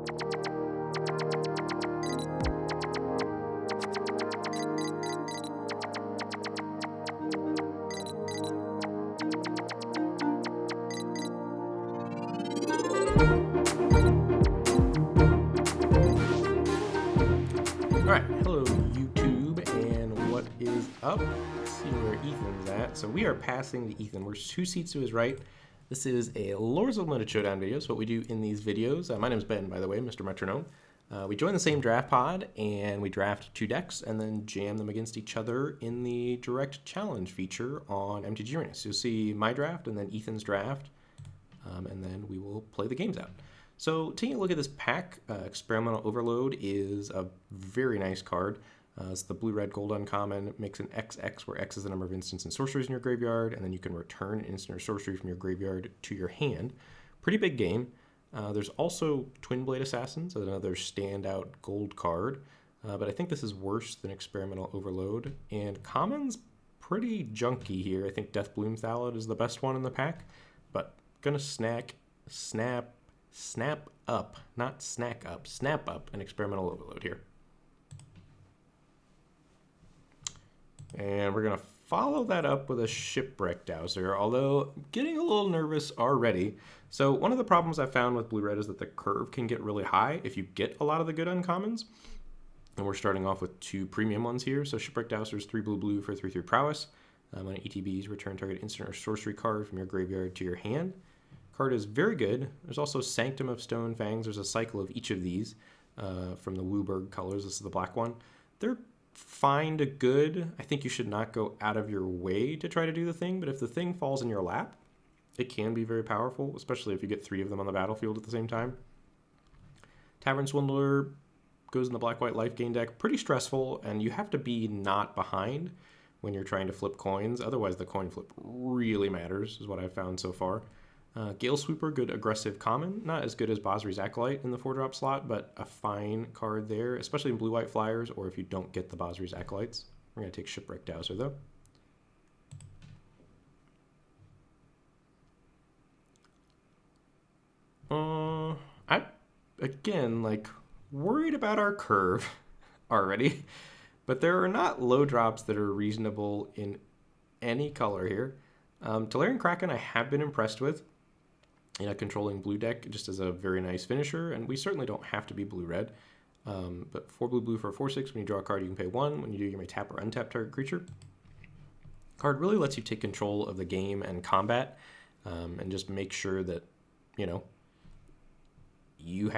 Alright, hello YouTube, and what is up? Let's see where Ethan's at. So we are passing to Ethan. We're 2 seats to his right. This is a Lords of Limited Showdown video. So what we do in these videos, my name is Ben, by the way, Mr. Metronome. We join the same draft pod, and we draft 2 decks, and then jam them against each other in the direct challenge feature on MTG Arena. So you'll see my draft, and then Ethan's draft, and then we will play the games out. So taking a look at this pack, Experimental Overload is a very nice card. It's the blue-red gold uncommon. It makes an XX, where X is the number of instants and sorceries in your graveyard, and then you can return an instant or sorcery from your graveyard to your hand. Pretty big game. There's also Twin Blade Assassins, another standout gold card, but I think this is worse than Experimental Overload. And common's pretty junky here. I think Death Bloom Thallid is the best one in the pack, but gonna snap up an Experimental Overload here. And we're going to follow that up with a Shipwreck Dowser, although I'm getting a little nervous already. So one of the problems I found with blue-red is that the curve can get really high if you get a lot of the good uncommons. And we're starting off with 2 premium ones here. So Shipwreck Dowser is 3 blue for 3/3 prowess. When it ETBs, return target instant or sorcery card from your graveyard to your hand. Card is very good. There's also Sanctum of Stone Fangs. There's a cycle of each of these from the Wooburg colors. This is the black one. They're fine to good. I think you should not go out of your way to try to do the thing, but if the thing falls in your lap, it can be very powerful, especially if you get 3 of them on the battlefield at the same time. Tavern Swindler goes in the black-white life gain deck. Pretty stressful, and you have to be not behind when you're trying to flip coins. Otherwise, the coin flip really matters, is what I've found so far. Gale Sweeper, good aggressive common. Not as good as Basri's Acolyte in the 4-drop slot, but a fine card there, especially in blue-white flyers, or if you don't get the Basri's Acolytes. We're going to take Shipwreck Dowser, though. I'm, again, worried about our curve already, but there are not low drops that are reasonable in any color here. Tolarian Kraken I have been impressed with in a controlling blue deck, just as a very nice finisher, and we certainly don't have to be blue-red. But 4 blue for a 4/6, when you draw a card you can pay 1. When you do, you may tap or untap target creature. Card really lets you take control of the game and combat, and just make sure that, you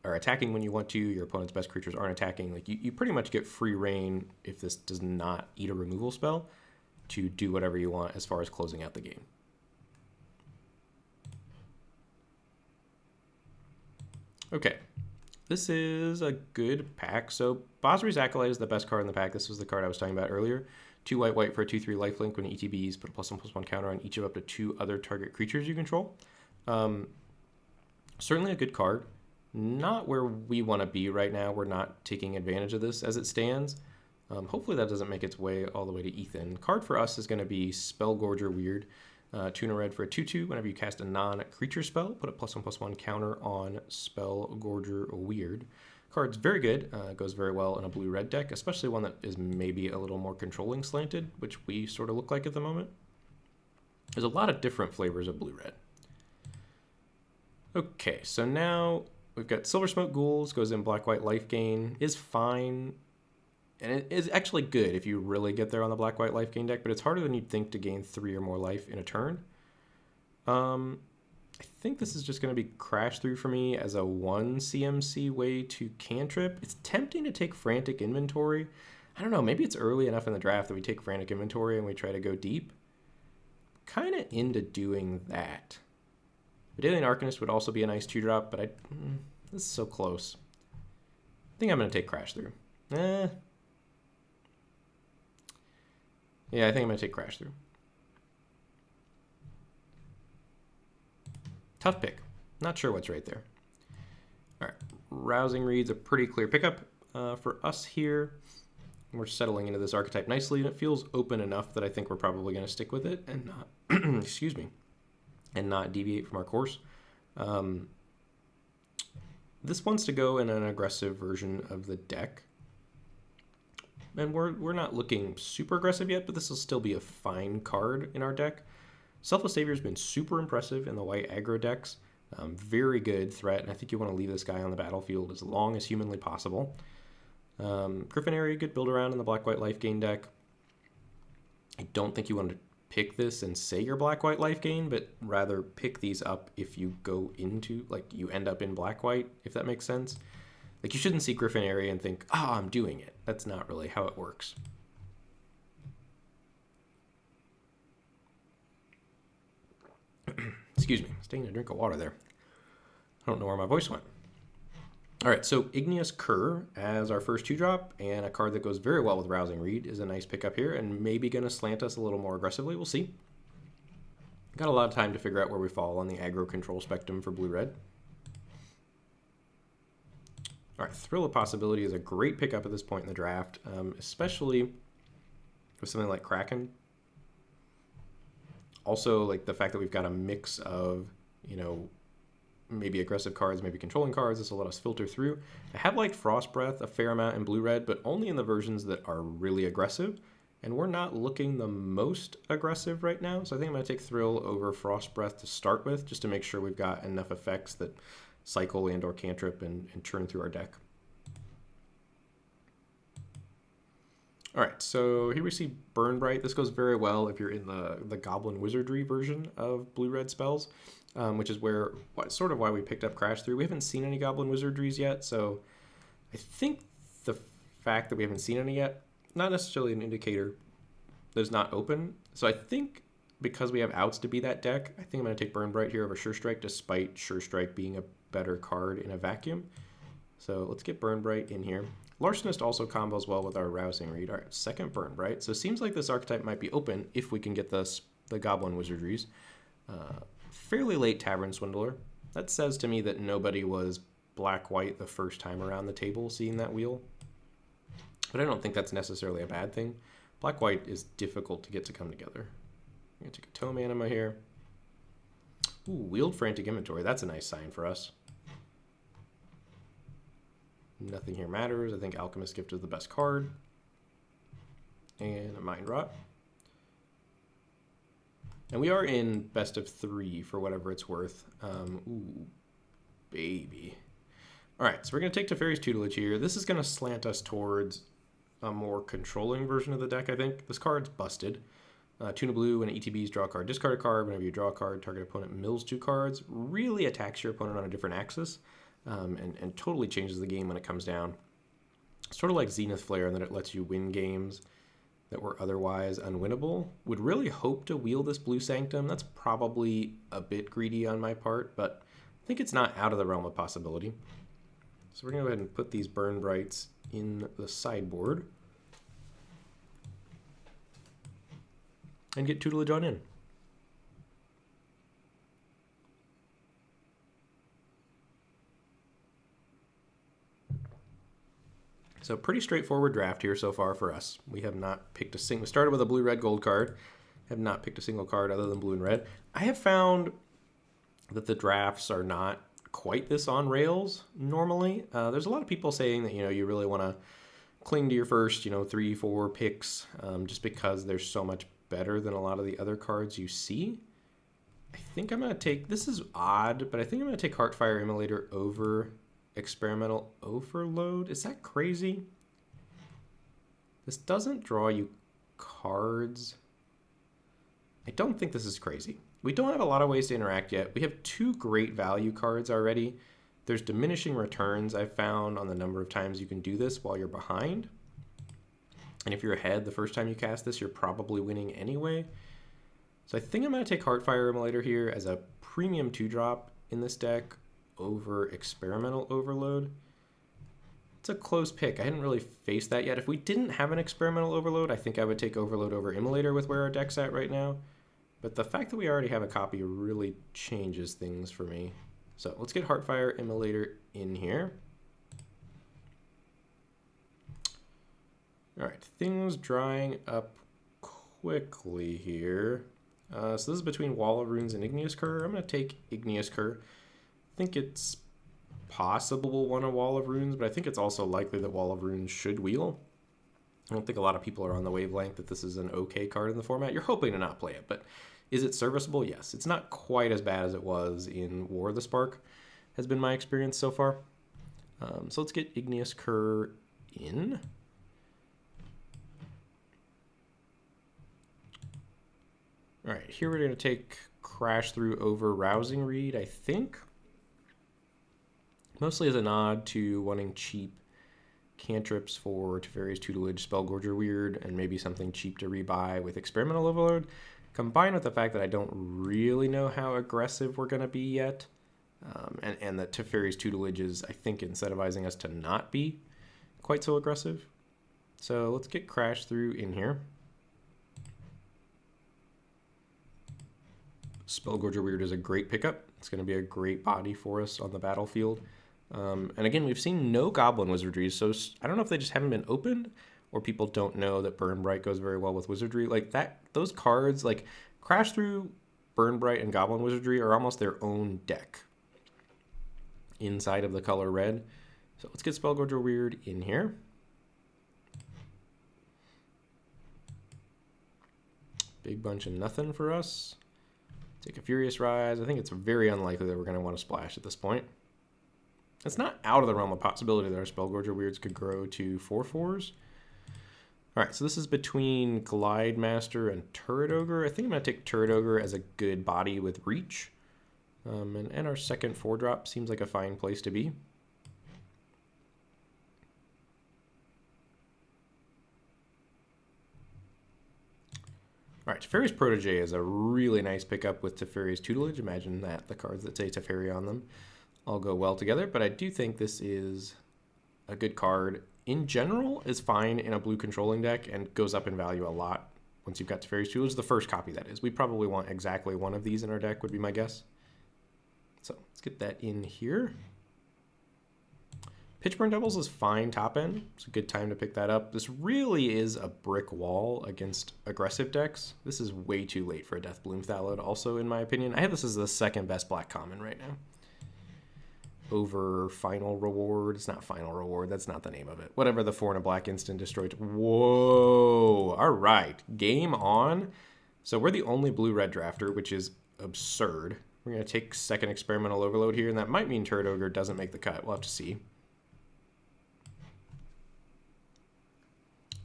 are attacking when you want to, your opponent's best creatures aren't attacking. You pretty much get free reign, if this does not eat a removal spell, to do whatever you want as far as closing out the game. Okay, this is a good pack. So Basri's Acolyte is the best card in the pack. This was the card I was talking about earlier. 2 white for a 2/3 lifelink. When ETBs, put a +1/+1 counter on each of up to 2 other target creatures you control. Certainly a good card. Not where we want to be right now. We're not taking advantage of this as it stands. Hopefully that doesn't make its way all the way to Ethan. Card for us is going to be Spellgorger Weird. 2 and a red for a 2/2. Whenever you cast a non-creature spell, put a +1/+1 counter on Spellgorger Weird. Card's very good. Goes very well in a blue-red deck, especially one that is maybe a little more controlling slanted, which we sort of look like at the moment. There's a lot of different flavors of blue-red. Okay, so now we've got Silver Smoke Ghouls. Goes in black-white life gain. Is fine. And it is actually good if you really get there on the black-white life gain deck, but it's harder than you'd think to gain 3 or more life in a turn. I think this is just going to be Crash Through for me as a 1 CMC way to cantrip. It's tempting to take Frantic Inventory. I don't know, maybe it's early enough in the draft that we take Frantic Inventory and we try to go deep. Kind of into doing that. Vidalian Arcanist would also be a nice 2-drop, but this is so close. I think I'm going to take Crash Through. Yeah, I think I'm going to take Crash Through. Tough pick. Not sure what's right there. All right, Rousing Reed's a pretty clear pickup for us here. We're settling into this archetype nicely, and it feels open enough that I think we're probably going to stick with it and not, excuse me, and not deviate from our course. This wants to go in an aggressive version of the deck. And we're not looking super aggressive yet, but this will still be a fine card in our deck. Selfless Savior has been super impressive in the white aggro decks. Very good threat, and I think you want to leave this guy on the battlefield as long as humanly possible. Griffin, good build around in the black-white life gain deck. I don't think you want to pick this and say your black-white life gain, but rather pick these up if you go into, like, you end up in black-white, if that makes sense. Like, you shouldn't see Griffin and think, I'm doing it. That's not really how it works. Excuse me, staying a drink of water there. I don't know where my voice went. All right, so Igneous Cur as our first 2-drop, and a card that goes very well with Rousing Reed is a nice pickup here, and maybe going to slant us a little more aggressively. We'll see. Got a lot of time to figure out where we fall on the aggro control spectrum for blue-red. All right, Thrill of Possibility is a great pickup at this point in the draft, especially with something like Kraken. Also, like the fact that we've got a mix of, maybe aggressive cards, maybe controlling cards. This will let us filter through. I have liked Frost Breath a fair amount in blue-red, but only in the versions that are really aggressive. And we're not looking the most aggressive right now, so I think I'm going to take Thrill over Frost Breath to start with, just to make sure we've got enough effects that cycle and or cantrip and churn through our deck. All right, so here we see Burn Bright. This goes very well if you're in the Goblin Wizardry version of blue-red spells, which is sort of why we picked up Crash Through. We haven't seen any Goblin Wizardries yet, so I think the fact that we haven't seen any yet, not necessarily an indicator that it's not open. So I think because we have outs to be that deck, I think I'm going to take Burn Bright here over Sure Strike, despite Sure Strike being a better card in a vacuum. So let's get Burn Bright in here. Larcenist also combos well with our Rousing Reed. All right, second Burn Bright. So it seems like this archetype might be open if we can get the Goblin Wizardries. Fairly late Tavern Swindler. That says to me that nobody was black-white the first time around the table seeing that wheel. But I don't think that's necessarily a bad thing. Black-white is difficult to get to come together. I'm going to take a Tome Anima here. Ooh, Wield Frantic Inventory. That's a nice sign for us. Nothing here matters. I think Alchemist Gift is the best card. And a Mind Rot. And we are in best of 3 for whatever it's worth. Ooh, baby. All right, so we're going to take Teferi's Tutelage here. This is going to slant us towards a more controlling version of the deck, I think. This card's busted. Tuna Blue and ETBs draw a card, discard a card. Whenever you draw a card, target opponent mills 2 cards. Really attacks your opponent on a different axis. And totally changes the game when it comes down. Sort of like Zenith Flare in that it lets you win games that were otherwise unwinnable. Would really hope to wield this Blue Sanctum. That's probably a bit greedy on my part, but I think it's not out of the realm of possibility. So we're going to go ahead and put these Burn Brights in the sideboard. And get Tutelage on in. So pretty straightforward draft here so far for us. We have not picked a single. We started with a blue-red gold card. Have not picked a single card other than blue and red. I have found that the drafts are not quite this on rails normally. There's a lot of people saying that you really want to cling to your first 3-4 picks just because they're so much better than a lot of the other cards you see. I think I'm going to take. This is odd, but I think I'm going to take Heartfire Immolator over Experimental Overload. Is that crazy? This doesn't draw you cards. I don't think this is crazy. We don't have a lot of ways to interact yet. We have 2 great value cards already. There's diminishing returns I've found on the number of times you can do this while you're behind. And if you're ahead the first time you cast this, you're probably winning anyway. So I think I'm going to take Heartfire Immolator here as a premium 2-drop in this deck over Experimental Overload. It's a close pick. I hadn't really faced that yet. If we didn't have an Experimental Overload, I think I would take Overload over Immolator with where our deck's at right now. But the fact that we already have a copy really changes things for me. So let's get Heartfire Immolator in here. All right, things drying up quickly here. So this is between Wall of Runes and Igneous Cur. I'm going to take Igneous Cur. I think it's possible we'll want a Wall of Runes, but I think it's also likely that Wall of Runes should wheel. I don't think a lot of people are on the wavelength that this is an okay card in the format. You're hoping to not play it, but is it serviceable? Yes. It's not quite as bad as it was in War of the Spark, has been my experience so far. So let's get Igneous Cur in. All right, here we're going to take Crash Through over Rousing Reed, I think. Mostly as a nod to wanting cheap cantrips for Teferi's Tutelage, Spellgorger Weird, and maybe something cheap to rebuy with Experimental Overload, combined with the fact that I don't really know how aggressive we're going to be yet, and that Teferi's Tutelage is, I think, incentivizing us to not be quite so aggressive. So let's get Crash Through in here. Spellgorger Weird is a great pickup. It's going to be a great body for us on the battlefield. And again, we've seen no Goblin Wizardry, so I don't know if they just haven't been opened or people don't know that Burn Bright goes very well with Wizardry. Like that, those cards, like Crash Through, Burn Bright, and Goblin Wizardry are almost their own deck inside of the color red. So let's get Spellgorger Weird in here. Big bunch of nothing for us. Take a Furious Rise. I think it's very unlikely that we're going to want to splash at this point. It's not out of the realm of possibility that our Spellgorger Weirds could grow to 4/4s. All right, so this is between Glide Master and Turret Ogre. I think I'm going to take Turret Ogre as a good body with Reach. And our second 4-drop seems like a fine place to be. All right, Teferi's Protege is a really nice pickup with Teferi's Tutelage. Imagine that, the cards that say Teferi on them all go well together, but I do think this is a good card. In general, is fine in a blue controlling deck and goes up in value a lot once you've got Teferi's Tutelage. The first copy, that is. We probably want exactly one of these in our deck, would be my guess. So let's get that in here. Pitchburn Devils is fine top end. It's a good time to pick that up. This really is a brick wall against aggressive decks. This is way too late for a Deathbloom Thallid, also, in my opinion. I have this as the second best black common right now. Over Final Reward. It's not Final Reward. That's not the name of it. Whatever the 4 and a black instant destroyed. Whoa. All right. Game on. So we're the only blue-red drafter, which is absurd. We're going to take second Experimental Overload here, and that might mean Turret Ogre doesn't make the cut. We'll have to see.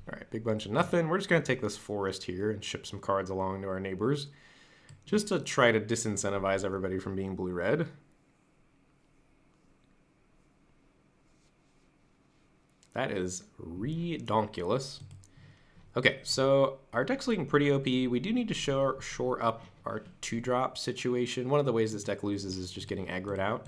All right, big bunch of nothing. We're just going to take this forest here and ship some cards along to our neighbors just to try to disincentivize everybody from being blue-red. That is redonkulous. Okay, so our deck's looking pretty OP. We do need to shore up our 2-drop situation. One of the ways this deck loses is just getting aggroed out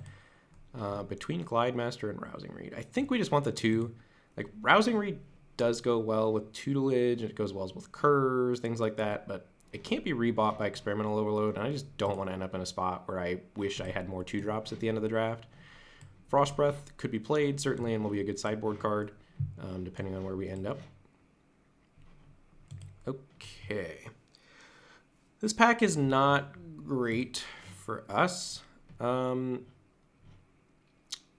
between Glide Master and Rousing Reed. I think we just want the 2. Like, Rousing Reed does go well with Tutelage, and it goes well with Curs, things like that, but it can't be rebought by Experimental Overload, and I just don't want to end up in a spot where I wish I had more 2-drops at the end of the draft. Frost Breath could be played, certainly, and will be a good sideboard card, depending on where we end up. Okay. This pack is not great for us. Can't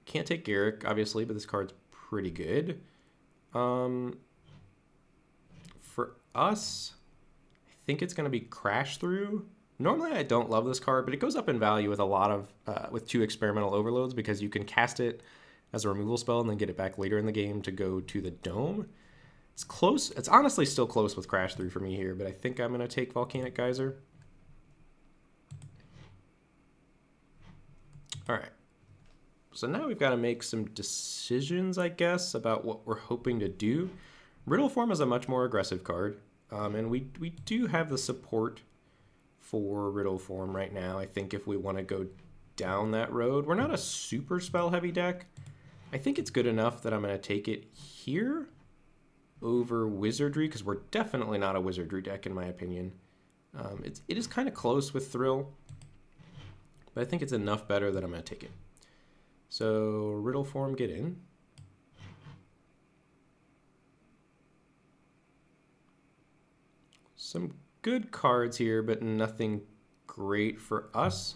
take Garruk, obviously, but this card's pretty good. For us, I think it's going to be Crash Through. Normally, I don't love this card, but it goes up in value with a lot of with 2 Experimental Overloads because you can cast it as a removal spell and then get it back later in the game to go to the Dome. It's close. It's honestly still close with Crash Through for me here, but I think I'm going to take Volcanic Geyser. All right. So now we've got to make some decisions, I guess, about what we're hoping to do. Riddle Form is a much more aggressive card, and we do have the support for Riddle Form right now. I think if we want to go down that road, we're not a super spell heavy deck. I think it's good enough that I'm going to take it here over Wizardry, because we're definitely not a Wizardry deck in my opinion. It is kind of close with Thrill, but I think it's enough better that I'm going to take it. So Riddle Form, get in. Some good cards here, but nothing great for us.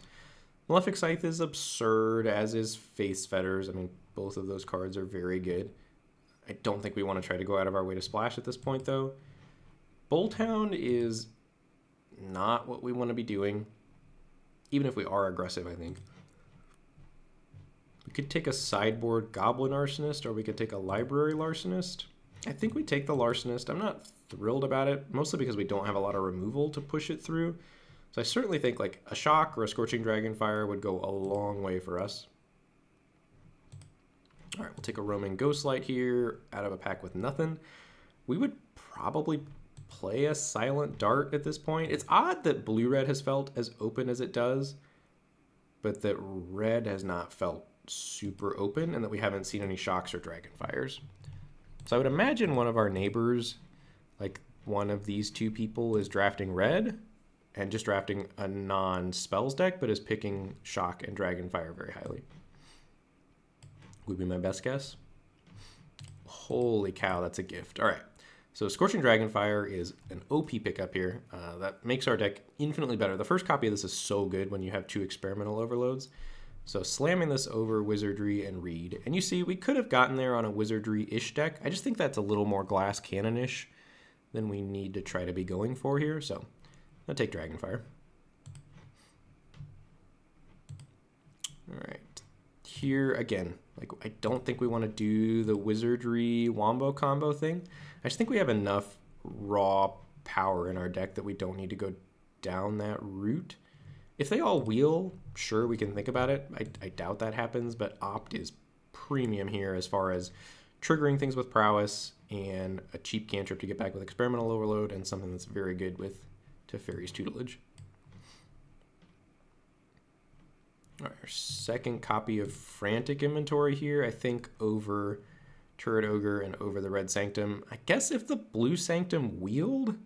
Malefic Scythe is absurd, as is Faith's Fetters. I mean, both of those cards are very good. I don't think we want to try to go out of our way to splash at this point, though. Bulltown is not what we want to be doing, even if we are aggressive, I think. We could take a sideboard Goblin Arsonist, or we could take a Library Larcenist. I think we take the Larcenist. I'm not thrilled about it, mostly because we don't have a lot of removal to push it through. So I certainly think like a Shock or a Scorching Dragonfire would go a long way for us. All right, we'll take a Roaming Ghostlight here out of a pack with nothing. We would probably play a Silent Dart at this point. It's odd that blue-red has felt as open as it does, but that red has not felt super open, and that we haven't seen any Shocks or Dragonfires. So I would imagine one of our neighbors, like one of these two people, is drafting red and just drafting a non-spells deck, but is picking Shock and Dragonfire very highly. Would be my best guess. Holy cow, that's a gift. All right, so Scorching Dragonfire is an OP pickup here. That makes our deck infinitely better. The first copy of this is so good when you have two experimental overloads. So slamming this over Wizardry and Reed. And you see, we could have gotten there on a Wizardry-ish deck. I just think that's a little more Glass Cannon-ish than we need to try to be going for here. So I'll take Dragonfire. All right. Here, again, like I don't think we want to do the Wizardry Wombo combo thing. I just think we have enough raw power in our deck that we don't need to go down that route. If they all wheel, sure, we can think about it. I doubt that happens, but Opt is premium here as far as triggering things with Prowess and a cheap cantrip to get back with Experimental Overload and something that's very good with Teferi's Tutelage. All right, our second copy of Frantic Inventory here, I think over Turret Ogre and over the Red Sanctum. I guess if the Blue Sanctum wheeled?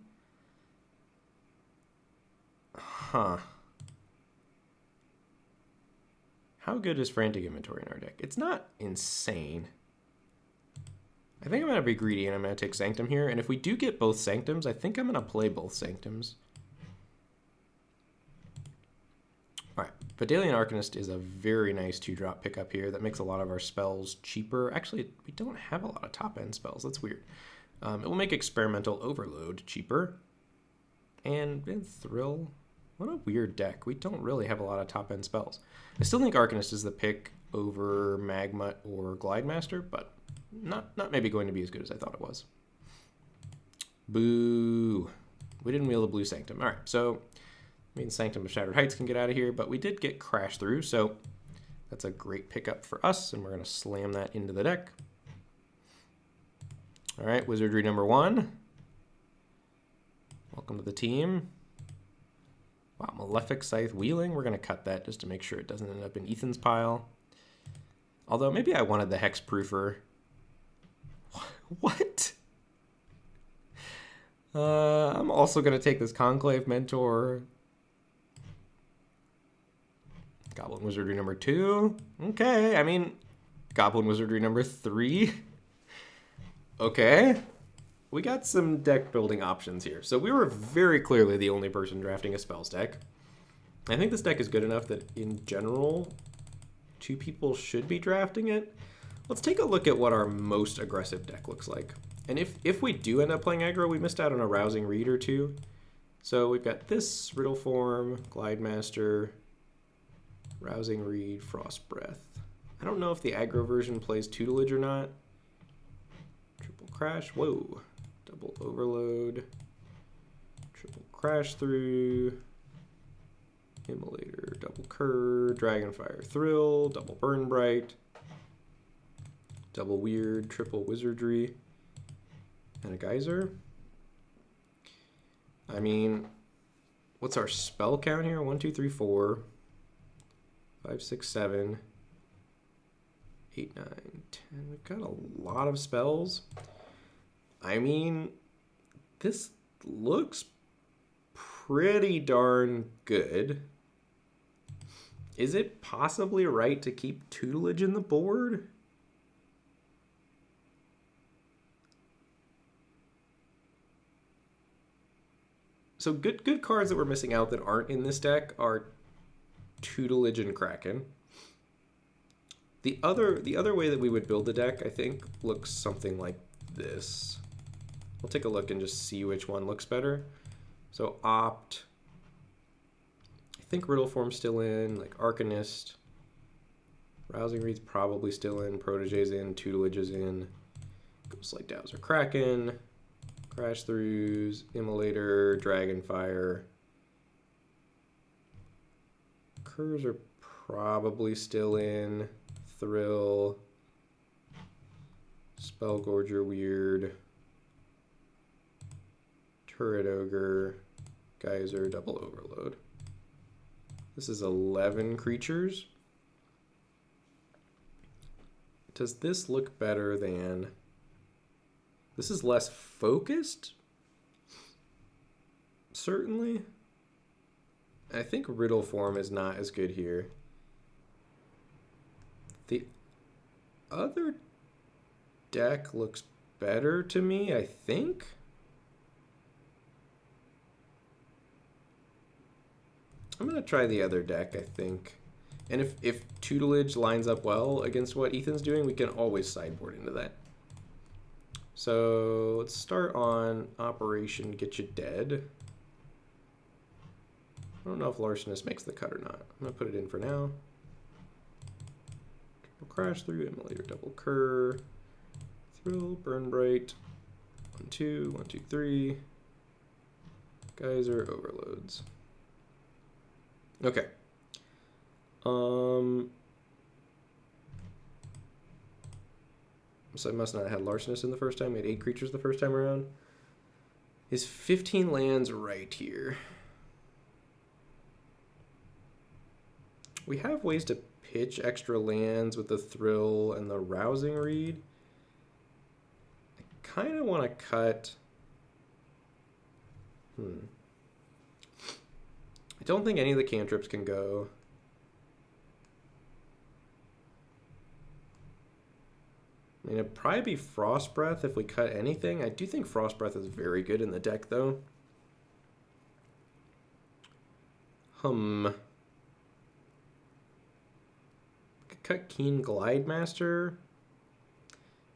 Huh. How good is Frantic Inventory in our deck? It's not insane. I think I'm going to be greedy and I'm going to take Sanctum here. And if we do get both Sanctums, I think I'm going to play both Sanctums. All right, Vidalian Arcanist is a very nice 2-drop pickup here that makes a lot of our spells cheaper. Actually, we don't have a lot of top-end spells. That's weird. It will make Experimental Overload cheaper. And Thrill. What a weird deck. We don't really have a lot of top-end spells. I still think Arcanist is the pick over Magma or Glidemaster, but not maybe going to be as good as I thought it was. Boo. We didn't wheel the Blue Sanctum. All right, so I mean Sanctum of Shattered Heights can get out of here, but we did get Crash Through, so that's a great pickup for us, and we're going to slam that into the deck. All right, Wizardry number 1. Welcome to the team. Wow, Malefic Scythe wheeling. We're going to cut that just to make sure it doesn't end up in Ethan's pile. Although maybe I wanted the Hexproofer. What? I'm also going to take this Conclave Mentor. Goblin Wizardry number 2. Okay, I mean, Goblin Wizardry number 3. Okay. We got some deck building options here. So we were very clearly the only person drafting a spells deck. I think this deck is good enough that in general, 2 people should be drafting it. Let's take a look at what our most aggressive deck looks like. And if we do end up playing aggro, we missed out on a Rousing Reed or 2. So we've got this Riddle Form, Glidemaster, Rousing Reed, Frost Breath. I don't know if the aggro version plays Tutelage or not. Triple Crash, whoa. Double Overload, Triple Crash Through, Immolator, Double Cur, Dragonfire Thrill, Double Burn Bright, Double Weird, Triple Wizardry, and a Geyser. I mean, what's our spell count here? 1, 2, 3, 4, 5, 6, 7, 8, 9, 10. We've got a lot of spells. I mean, this looks pretty darn good. Is it possibly right to keep Tutelage in the board? So good cards that we're missing out that aren't in this deck are Tutelage and Kraken. The other way that we would build the deck, I think, looks something like this. We'll take a look and just see which one looks better. So Opt. I think Riddle Form's still in, like Arcanist. Rousing Reed's probably still in, Protege's in, Tutelage is in. Ghostlight Dowser Kraken, Crash Throughs, Immolator, Dragonfire. Curves are probably still in. Thrill, Spellgorger Weird, Turret Ogre, Geyser, Double Overload. This is 11 creatures. Does this look better than... This is less focused? Certainly. I think Riddle Form is not as good here. The other deck looks better to me, I think. I'm going to try the other deck, I think. And if Tutelage lines up well against what Ethan's doing, we can always sideboard into that. So let's start on Operation Get You Dead. I don't know if Larcenist makes the cut or not. I'm going to put it in for now. Crash Through, Immolator, Double Cur, Thrill, Burn Bright, 1, 2, 1, 2, 3, Geyser, Overloads. Okay. So I must not have had Larcenist in the first time. We had 8 creatures the first time around. Is 15 lands right here? We have ways to pitch extra lands with the Thrill and the Rousing Reed. I kind of want to cut... I don't think any of the cantrips can go. I mean, it'd probably be Frost Breath if we cut anything. I do think Frost Breath is very good in the deck, though. Cut Keen Glide Master.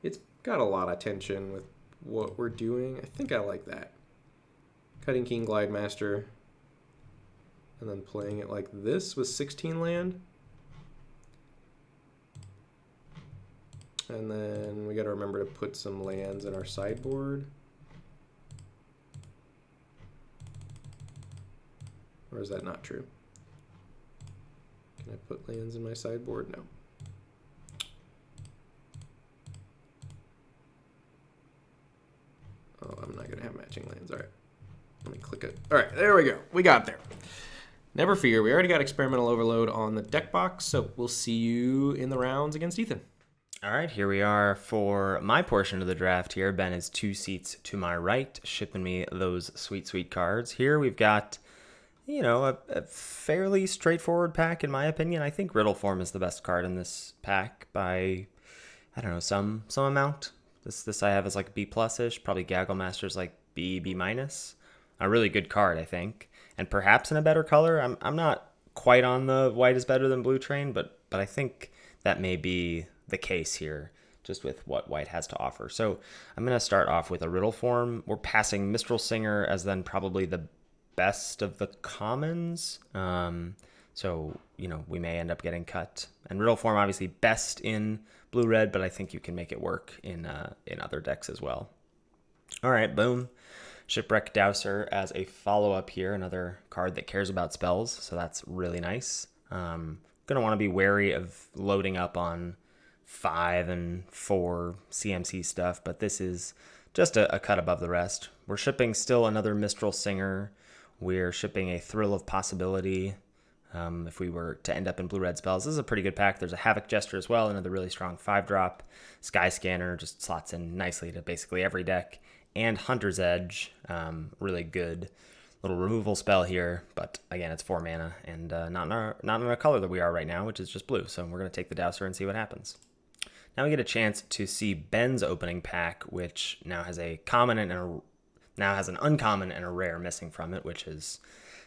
It's got a lot of tension with what we're doing. I think I like that. Cutting Keen Glide Master. And then playing it like this with 16 land. And then we got to remember to put some lands in our sideboard. Or is that not true? Can I put lands in my sideboard? No. Oh, I'm not going to have matching lands. All right. Let me click it. All right, there we go. We got there. Never fear. We already got Experimental Overload on the deck box, so we'll see you in the rounds against Ethan. All right, here we are for my portion of the draft here. Ben is 2 seats to my right, shipping me those sweet, sweet cards. Here we've got, you know, a fairly straightforward pack, in my opinion. I think Riddle Form is the best card in this pack by, I don't know, some amount. This I have is like B plus-ish. Probably Gaggle Master's like B minus. A really good card, I think. And perhaps in a better color. I'm not quite on the white is better than blue train, but I think that may be the case here, just with what white has to offer. So I'm going to start off with a Riddle Form. We're passing Mistral Singer as then probably the best of the commons. So, you know, we may end up getting cut. And Riddle Form obviously best in blue-red, but I think you can make it work in other decks as well. All right, boom. Shipwreck Dowser as a follow-up here, another card that cares about spells, so that's really nice. Going to want to be wary of loading up on 5 and 4 CMC stuff, but this is just a cut above the rest. We're shipping still another Mistral Singer. We're shipping a Thrill of Possibility. If we were to end up in blue-red spells, this is a pretty good pack. There's a Havoc Jester as well, another really strong 5-drop. Sky Scanner just slots in nicely to basically every deck. And Hunter's Edge, really good little removal spell here, but again, it's 4 mana and not in our color that we are right now, which is just blue. So we're going to take the Dowser and see what happens. Now we get a chance to see Ben's opening pack, which now has a common and now has an uncommon and a rare missing from it, which is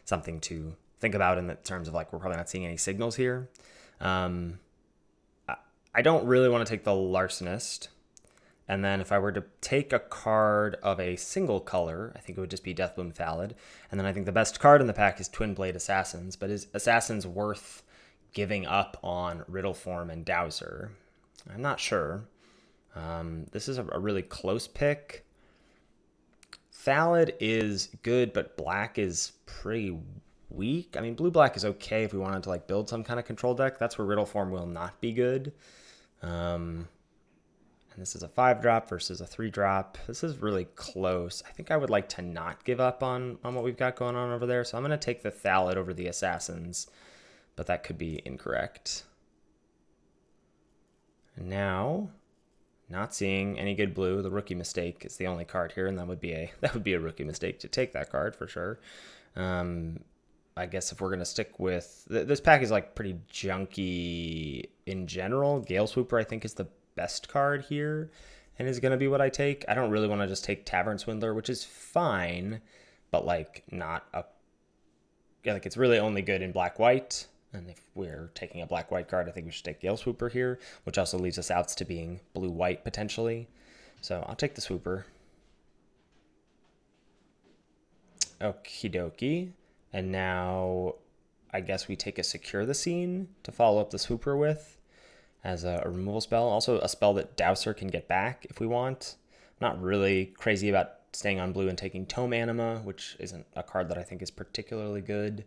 something to think about in the terms of like we're probably not seeing any signals here. I don't really want to take the Larcenist. And then if I were to take a card of a single color, I think it would just be Deathbloom Thallid. And then I think the best card in the pack is Twin Blade Assassins. But is Assassins worth giving up on Riddleform and Dowser? I'm not sure. This is a really close pick. Thallid is good, but black is pretty weak. I mean, blue-black is okay if we wanted to like build some kind of control deck. That's where Riddleform will not be good. And this is a 5-drop versus a 3-drop. This is really close. I think I would like to not give up on what we've got going on over there. So I'm going to take the Thallid over the Assassins, but that could be incorrect. And now, not seeing any good blue. The Rookie Mistake is the only card here, and that would be a rookie mistake to take that card for sure. I guess if we're going to stick with... This pack is like pretty junky in general. Gale Swooper I think is the best card here and is going to be what I take. I don't really want to just take Tavern Swindler, which is fine, but like not a... Yeah, like it's really only good in black-white. And if we're taking a black-white card, I think we should take Gale Swooper here, which also leaves us outs to being blue-white potentially. So I'll take the Swooper. Okie dokie. And now I guess we take a Secure the Scene to follow up the Swooper with as a removal spell. Also a spell that Dowser can get back if we want. I'm not really crazy about staying on blue and taking Tome Anima, which isn't a card that I think is particularly good.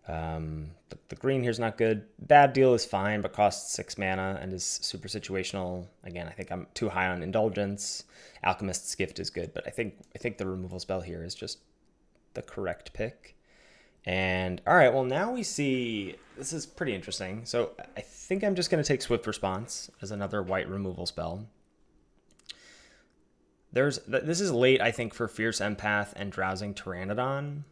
The green here is not good. Bad Deal is fine, but costs 6 mana and is super situational. Again, I think I'm too high on Indulgence. Alchemist's Gift is good, but I think the removal spell here is just the correct pick. And all right, well now we see, this is pretty interesting. So I think I'm just going to take Swift Response as another white removal spell. This is late, I think, for Fierce Empath and Drowsing Pteranodon.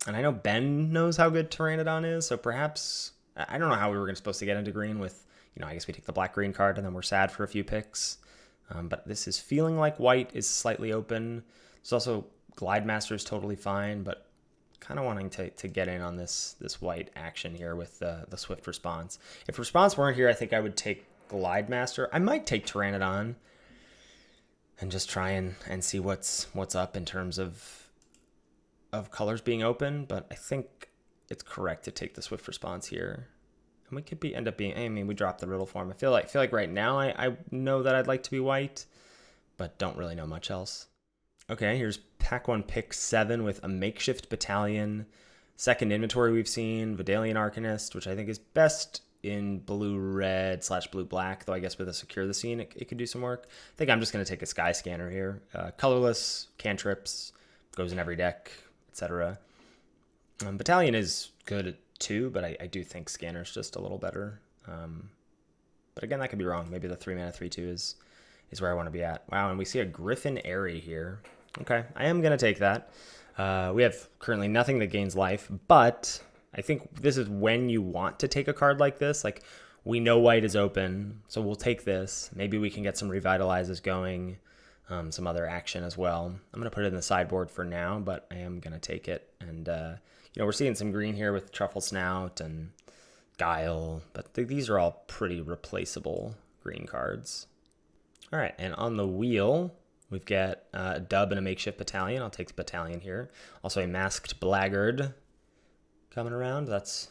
And I know Ben knows how good Pteranodon is, so perhaps, I don't know how we were supposed to get into green with, I guess we take the black-green card and then we're sad for a few picks. But this is feeling like white is slightly open. There's also Glide Master is totally fine, but kind of wanting to get in on this white action here with the Swift Response. If Response weren't here, I think I would take Glide Master. I might take Pteranodon and just try and see what's up in terms of colors being open, but I think it's correct to take the Swift Response here. And we could end up being, I mean, we dropped the Riddleform. I feel like right now I know that I'd like to be white, but don't really know much else. Okay, here's Pack 1 Pick 7 with a Makeshift Battalion. Second inventory we've seen, Vidalian Arcanist, which I think is best in blue-red / blue-black, though I guess with a Secure the Scene it could do some work. I think I'm just going to take a Sky Scanner here. Colorless, cantrips, goes in every deck, etc. Battalion is good too, but I do think Scanner's just a little better. But again, that could be wrong. Maybe the 3-mana 3/2 is where I want to be at. Wow, and we see a Griffin Airy here. Okay, I am going to take that. We have currently nothing that gains life, but I think this is when you want to take a card like this. Like, we know white is open, so we'll take this. Maybe we can get some Revitalizes going, some other action as well. I'm going to put it in the sideboard for now, but I am going to take it. And, we're seeing some green here with Truffle Snout and Guile, but these are all pretty replaceable green cards. All right, and on the wheel, we've got a Dub and a Makeshift Battalion. I'll take the Battalion here. Also a Masked Blackguard coming around. That's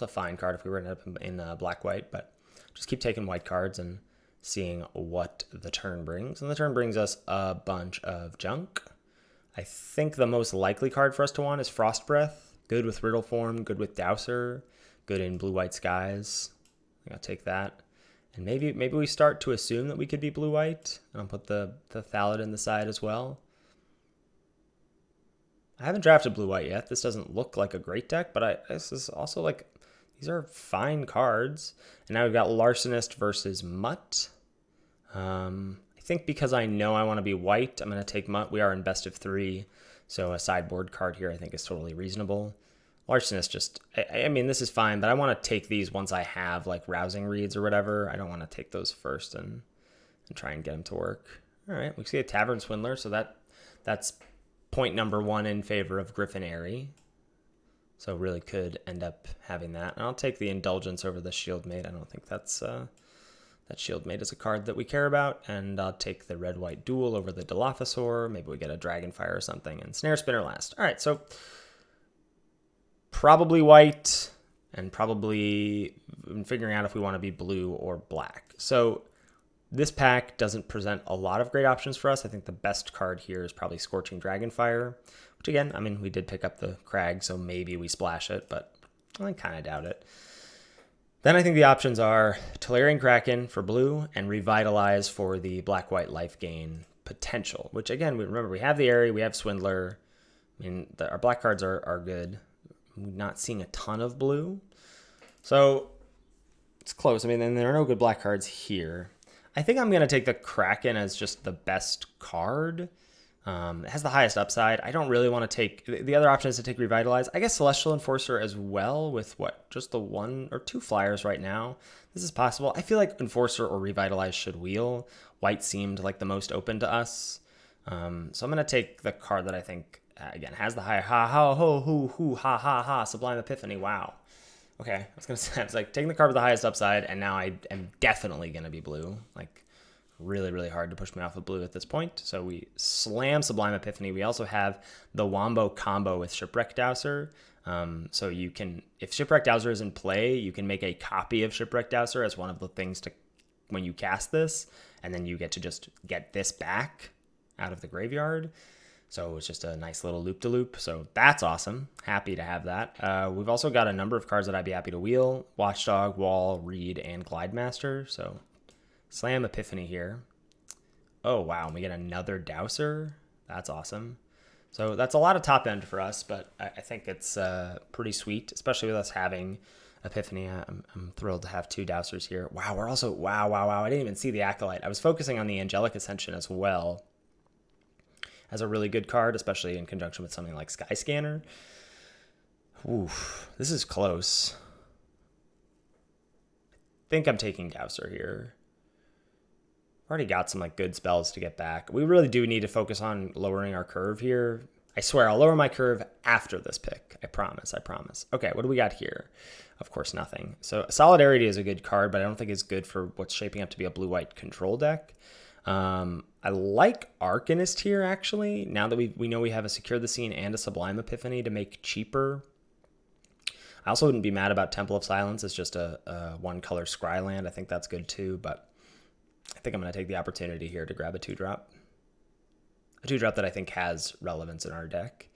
a fine card if we were to end up in black-white, but just keep taking white cards and seeing what the turn brings. And the turn brings us a bunch of junk. I think the most likely card for us to want is Frost Breath. Good with Riddleform, good with Dowser, good in blue-white skies. I think I'll take that. And maybe we start to assume that we could be blue-white. And I'll put the Thallid in the side as well. I haven't drafted blue-white yet. This doesn't look like a great deck, but this is also like, these are fine cards. And now we've got Larcenist versus Mutt. I think because I know I want to be white, I'm going to take Mutt. We are in best of 3, so a sideboard card here I think is totally reasonable. Larcenist just, I mean, this is fine, but I want to take these once I have like Rousing Reeds or whatever. I don't want to take those first and try and get them to work. All right, we see a Tavern Swindler, so that's point number 1 in favor of Griffin Airy. So really could end up having that. And I'll take the Indulgence over the Shieldmate. I don't think that's that Shieldmate is a card that we care about. And I'll take the Red-White Duel over the Dilophosaur. Maybe we get a Dragonfire or something. And Snare Spinner last. All right, so probably white and probably figuring out if we want to be blue or black. So this pack doesn't present a lot of great options for us. I think the best card here is probably Scorching Dragonfire, which again, I mean, we did pick up the Crag, so maybe we splash it, but I kind of doubt it. Then I think the options are Tolarian Kraken for blue and Revitalize for the black-white life gain potential, which again, remember, we have the Airy, we have Swindler. I mean, our black cards are good. We're not seeing a ton of blue. So it's close. I mean, and there are no good black cards here. I think I'm going to take the Kraken as just the best card. It has the highest upside. I don't really want to take... The other option is to take Revitalize. I guess Celestial Enforcer as well with what? Just the 1 or 2 flyers right now. This is possible. I feel like Enforcer or Revitalize should wheel. White seemed like the most open to us. So I'm going to take the card that I think, again, has the higher Sublime Epiphany. Wow. Okay, I was going to say, I was like taking the card with the highest upside, and now I am definitely going to be blue. Like, really, really hard to push me off of blue at this point. So we slam Sublime Epiphany. We also have the Wombo combo with Shipwreck Dowser. So you can, if Shipwreck Dowser is in play, you can make a copy of Shipwreck Dowser as one of the things to, when you cast this, and then you get to just get this back out of the graveyard. So it's just a nice little loop-to-loop. So that's awesome. Happy to have that. We've also got a number of cards that I'd be happy to wheel. Watchdog, Wall, Reed, and Glidemaster. So slam Epiphany here. Oh, wow. And we get another Dowser. That's awesome. So that's a lot of top end for us, but I think it's pretty sweet, especially with us having Epiphany. I'm thrilled to have 2 Dowsers here. Wow, we're also... Wow. I didn't even see the Acolyte. I was focusing on the Angelic Ascension as well as a really good card, especially in conjunction with something like Skyscanner. Oof, this is close. I think I'm taking Dowser here. Already got some like good spells to get back. We really do need to focus on lowering our curve here. I swear I'll lower my curve after this pick. I promise. Okay, what do we got here? Of course, nothing. So Solidarity is a good card, but I don't think it's good for what's shaping up to be a blue-white control deck. I like Arcanist here, actually, now that we know we have a Secure the Scene and a Sublime Epiphany to make cheaper. I also wouldn't be mad about Temple of Silence. It's just a one-color Scryland. I think that's good too, but I think I'm going to take the opportunity here to grab a 2-drop. A 2-drop that I think has relevance in our deck.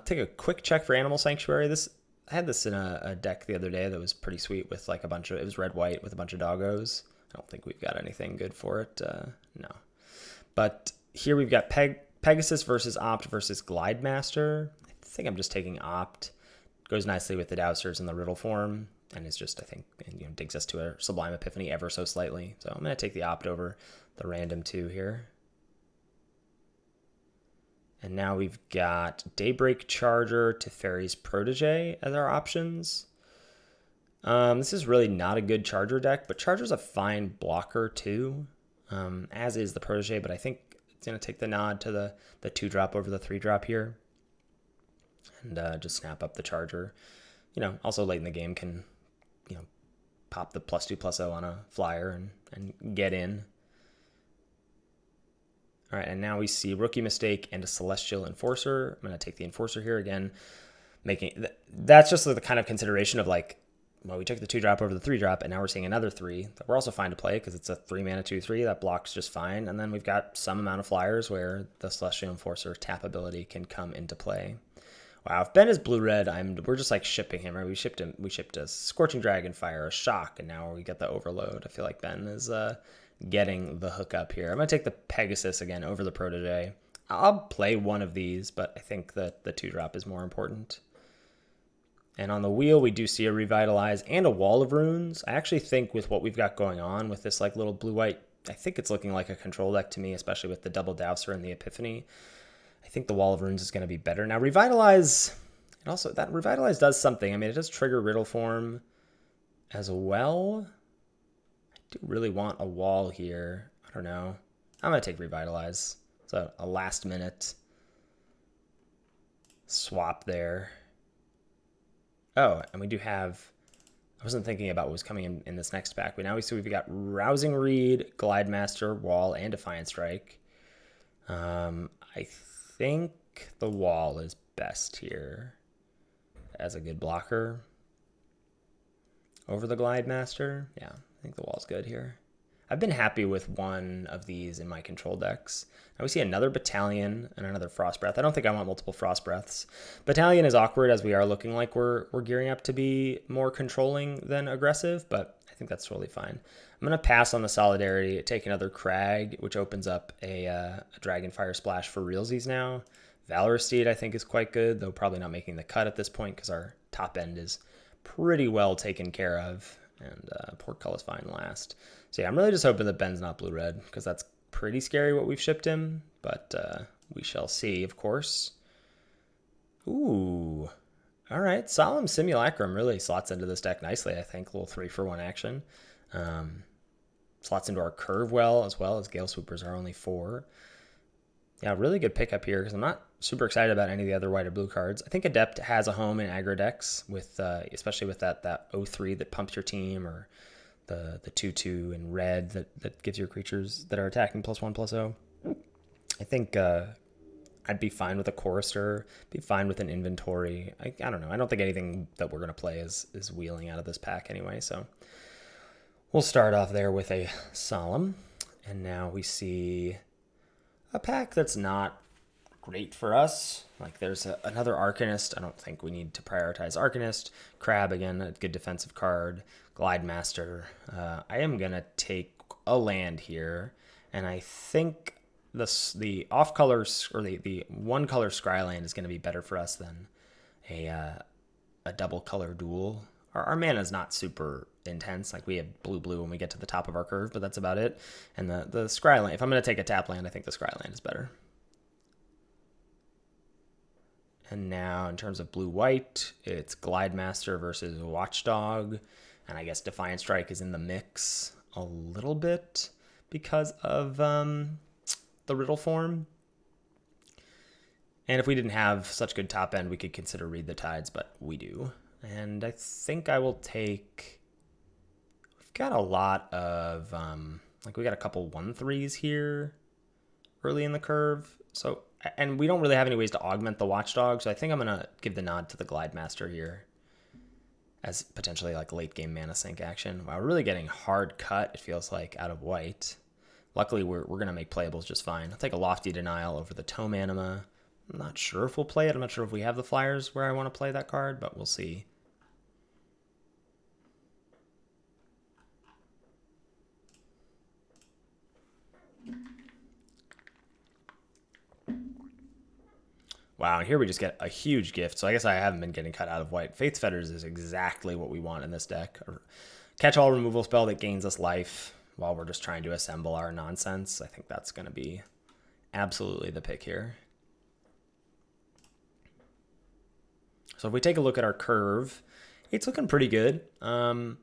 Take a quick check for Animal Sanctuary. I had this in a deck the other day that was pretty sweet with like a bunch of... It was red-white with a bunch of doggos. I don't think we've got anything good for it. No. But here we've got Pegasus versus Opt versus Glidemaster. I think I'm just taking Opt. Goes nicely with the Dowsers in the Riddle form. And it's just, I think, digs us to a Sublime Epiphany ever so slightly. So I'm going to take the Opt over the random 2 here. And now we've got Daybreak Charger to Fairy's Protege as our options. This is really not a good Charger deck, but Charger's a fine blocker too, as is the Protege, but I think it's going to take the nod to the 2-drop over the 3-drop here and just snap up the Charger. Also late in the game can, pop the +2/+0 on a flyer and get in. All right, and now we see Rookie Mistake and a Celestial Enforcer. I'm going to take the Enforcer here again, that's just the kind of consideration of like, well, we took the 2-drop over the 3-drop, and now we're seeing another 3 that we're also fine to play because it's a 3-mana 2/3 that blocks just fine. And then we've got some amount of flyers where the Celestial Enforcer tap ability can come into play. Wow, if Ben is blue-red, we're just like shipping him, right? We shipped a Scorching Dragonfire, a Shock, and now we get the Overload. I feel like Ben is getting the hookup here. I'm going to take the Pegasus again over the Protege. I'll play one of these, but I think that the 2-drop is more important. And on the wheel, we do see a Revitalize and a Wall of Runes. I actually think with what we've got going on with this like little blue-white, I think it's looking like a control deck to me, especially with the double Dowser and the Epiphany. I think the Wall of Runes is going to be better. Now, Revitalize, that Revitalize does something. I mean, it does trigger Riddle Form as well. I do really want a wall here. I don't know. I'm going to take Revitalize. So a last-minute swap there. Oh, and we do have... I wasn't thinking about what was coming in this next pack, but now we see we've got Rousing Reed, Glide Master, Wall, and Defiant Strike. I think the Wall is best here as a good blocker over the Glide Master. Yeah, I think the Wall's good here. I've been happy with one of these in my control decks. Now we see another Battalion and another Frost Breath. I don't think I want multiple Frost Breaths. Battalion is awkward as we are looking like we're gearing up to be more controlling than aggressive, but I think that's totally fine. I'm going to pass on the Solidarity, take another Crag, which opens up a Dragonfire Splash for realsies now. Valorous Steed I think is quite good, though probably not making the cut at this point because our top end is pretty well taken care of. And Portcullis fine last. So yeah, I'm really just hoping that Ben's not blue-red, because that's pretty scary what we've shipped him. But we shall see, of course. Ooh. All right, Solemn Simulacrum really slots into this deck nicely, I think. A little 3-for-1 action. Slots into our curve well as Gale Swoopers are only 4. Yeah, really good pickup here, because I'm not super excited about any of the other white or blue cards. I think Adept has a home in aggro decks, with especially with that 0-3 that pumps your team, or the 2-2 in red that gives your creatures that are attacking +1/+0. I think I'd be fine with a Chorister, be fine with an Inventory. I don't know. I don't think anything that we're going to play is wheeling out of this pack anyway, so we'll start off there with a Solemn. And now we see a pack that's not great for us. Like there's another Arcanist. I don't think we need to prioritize Arcanist. Crab, again, a good defensive card. Glide Master. I am going to take a land here, and I think the off colors, or the one color Scry land is going to be better for us than a double color duel. Our mana is not super intense. Like we have blue when we get to the top of our curve, but that's about it. And the Scry land, if I'm going to take a tap land, I think the Scry land is better. And now in terms of blue-white, it's Glide Master versus Watchdog. And I guess Defiant Strike is in the mix a little bit because of the Riddle form. And if we didn't have such good top end, we could consider Read the Tides, but we do. And I think I will take... We've got a lot of... we got a couple 1/3s here early in the curve. So, and we don't really have any ways to augment the Watchdog, so I think I'm going to give the nod to the Glide Master here as potentially like late game mana sink action. Wow, we're really getting hard cut, it feels like, out of white. Luckily, we're going to make playables just fine. I'll take a Lofty Denial over the Tome Anima. I'm not sure if we'll play it. I'm not sure if we have the flyers where I want to play that card, but we'll see. Wow, and here we just get a huge gift. So I guess I haven't been getting cut out of white. Faith Fetters is exactly what we want in this deck. A catch-all removal spell that gains us life while we're just trying to assemble our nonsense. I think that's going to be absolutely the pick here. So if we take a look at our curve, it's looking pretty good. Nothing,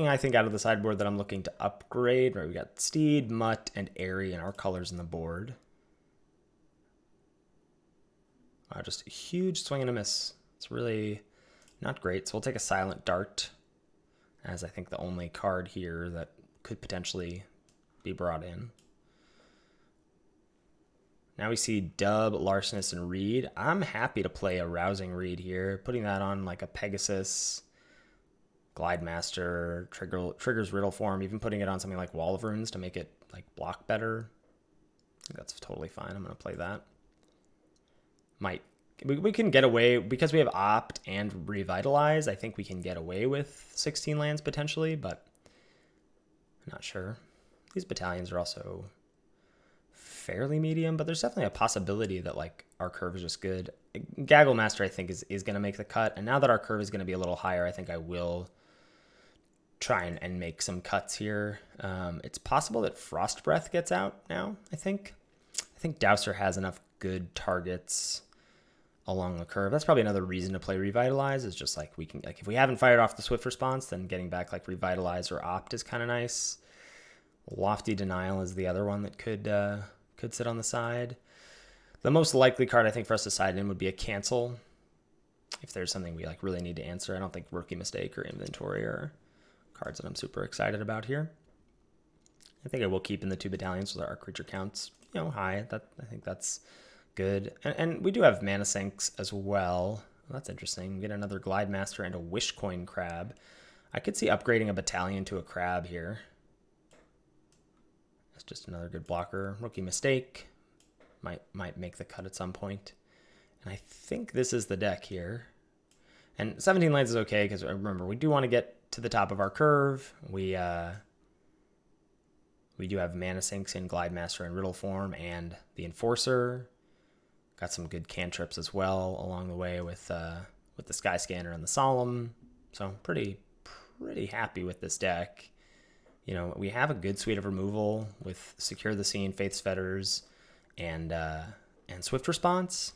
I think, out of the sideboard that I'm looking to upgrade. Right, we got Steed, Mutt, and Airy in our colors in the board. Wow, just a huge swing and a miss. It's really not great. So we'll take a Silent Dart as I think the only card here that could potentially be brought in. Now we see Dub, Larcenous, and Reed. I'm happy to play a Rousing Reed here. Putting that on like a Pegasus, Glide Master, triggers Riddle form, even putting it on something like Wall of Runes to make it like block better. I think that's totally fine. I'm going to play that. We can get away, because we have Opt and Revitalize, I think we can get away with 16 lands potentially, but I'm not sure. These battalions are also fairly medium, but there's definitely a possibility that like our curve is just good. Gaggle Master I think is going to make the cut, and now that our curve is going to be a little higher, I think I will try and make some cuts here. It's possible that Frost Breath gets out now, I think. I think Dowser has enough good targets along the curve. That's probably another reason to play Revitalize, is just like we can, like if we haven't fired off the Swift Response, then getting back like Revitalize or Opt is kind of nice. Lofty Denial is the other one that could sit on the side. The most likely card I think for us to side in would be a Cancel. if there's something we like really need to answer. I don't think Rookie Mistake or Inventory are cards that I'm super excited about here. I think I will keep in the 2 battalions with our creature counts, high. I think that's good. And we do have mana sinks as well. That's interesting. We get another Glide Master and a Wishcoin Crab. I could see upgrading a battalion to a crab here. That's just another good blocker. Rookie Mistake might make the cut at some point. And I think this is the deck here. And 17 lands is okay because remember, we do want to get to the top of our curve. We do have mana sinks in Glide Master and Riddle form and the Enforcer. Got some good cantrips as well along the way with the Sky Scanner and the Solemn. So pretty happy with this deck. We have a good suite of removal with Secure the Scene, Faith's Fetters, and Swift Response.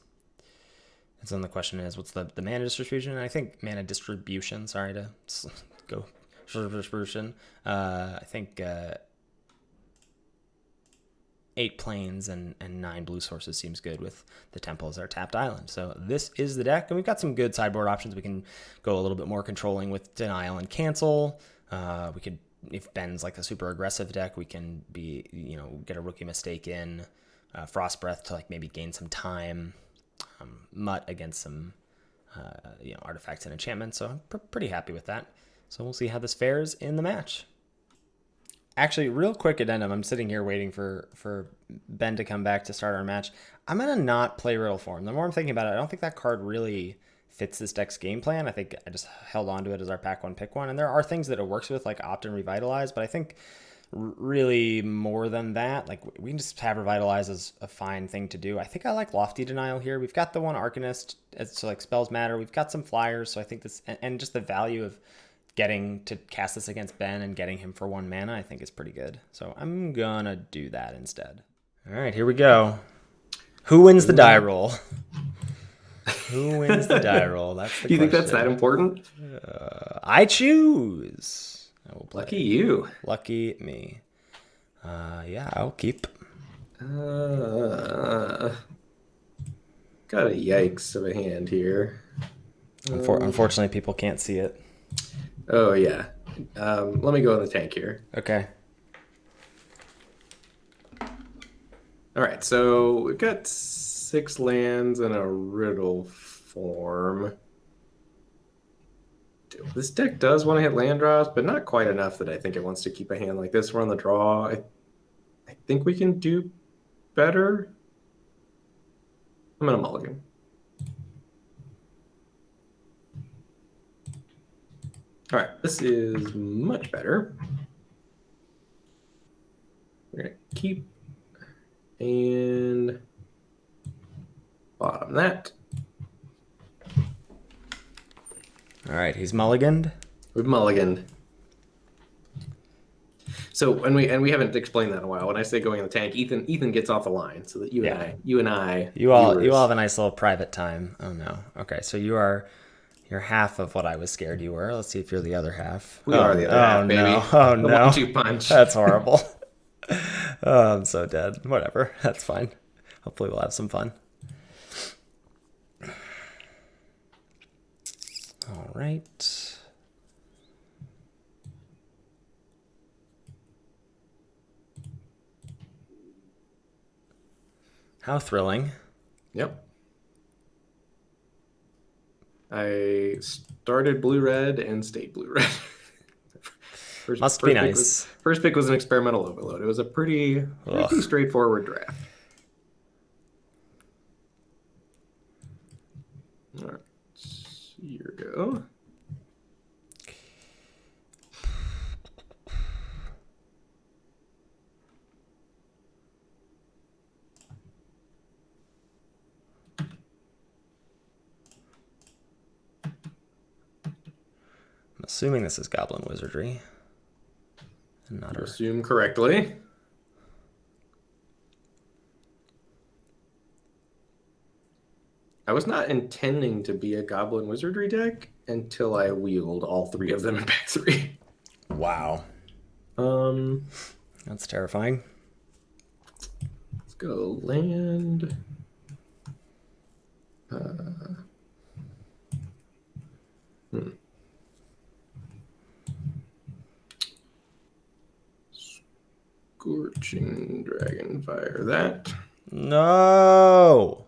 And so then the question is, what's the mana distribution? And I think mana distribution, sorry to go distribution. I think 8 planes and 9 blue sources seems good with the Temple as our tapped island. So this is the deck, and we've got some good sideboard options. We can go a little bit more controlling with Denial and Cancel. We could, if Ben's like a super aggressive deck, we can get a Rookie Mistake in, Frost Breath to like maybe gain some time, Mutt against some artifacts and enchantments. So I'm pretty happy with that. So we'll see how this fares in the match. Actually, real quick addendum. I'm sitting here waiting for Ben to come back to start our match. I'm going to not play Riddle Form. The more I'm thinking about it, I don't think that card really fits this deck's game plan. I think I just held on to it as our pack one, pick one. And there are things that it works with, like Opt and Revitalize. But I think really more than that, like we can just have Revitalize as a fine thing to do. I think I like Lofty Denial here. We've got the one Arcanist, so like spells matter. We've got some flyers. So I think this, and just the value of getting to cast this against Ben and getting him for 1 mana, I think is pretty good. So I'm gonna do that instead. All right, here we go. Who wins the die roll? Who wins the die roll? That's the question. You think that's that important? I choose. I will play. Lucky you. Lucky me. Yeah, I'll keep. Got a yikes of a hand here. Unfortunately, people can't see it. Oh, yeah. Let me go in the tank here. Okay. All right, so we've got 6 lands and a Riddle form. This deck does want to hit land draws, but not quite enough that I think it wants to keep a hand like this. We're on the draw. I think we can do better. I'm going to mulligan. All right, this is much better. We're going to keep and bottom that. All right, he's mulliganed. We've mulliganed. So, and we haven't explained that in a while. When I say going in the tank, Ethan gets off the line so that you all have a nice little private time. Oh no. Okay, so you're half of what I was scared you were. Let's see if you're the other half. We are the other half, baby. No. Oh no. 1-2 punch. That's horrible. Oh, I'm so dead. Whatever. That's fine. Hopefully we'll have some fun. All right. How thrilling. Yep. I started blue-red and stayed blue-red. Must be nice. First pick was an experimental overload. It was a pretty straightforward draft. All right. Here we go. I'm assuming this is Goblin Wizardry. And not assume correctly. I was not intending to be a Goblin Wizardry deck until I wheeled all 3 of them in pack 3. Wow. That's terrifying. Let's go land. Scorching Dragonfire that. No!